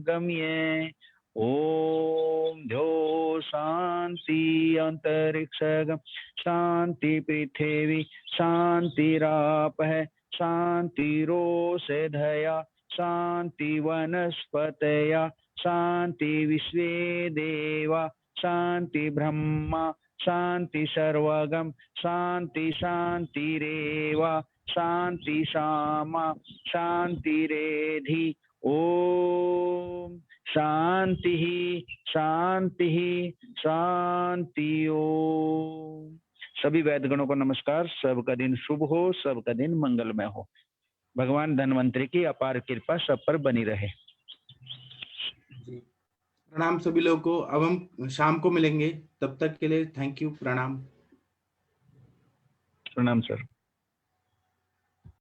गम्ये। ओम ध्यो शांति अंतरिक्षगम शांति पृथिवी शांतिरापः शांतिरोषधया शांति वनस्पतया शांति विश्वे देवा शांति ब्रह्मा शांति सर्वगम शांति शांतिरेवा शांति शामा शांतिरेधि। ओम शांति शांति शांति। ओम सभी वैदगणों को नमस्कार। सबका दिन शुभ हो, सबका दिन मंगलमय हो। भगवान धन्वंतरी की अपार कृपा सब पर बनी रहे। जी प्रणाम सभी लोगों को। अब हम शाम को मिलेंगे, तब तक के लिए थैंक यू। प्रणाम। प्रणाम सर।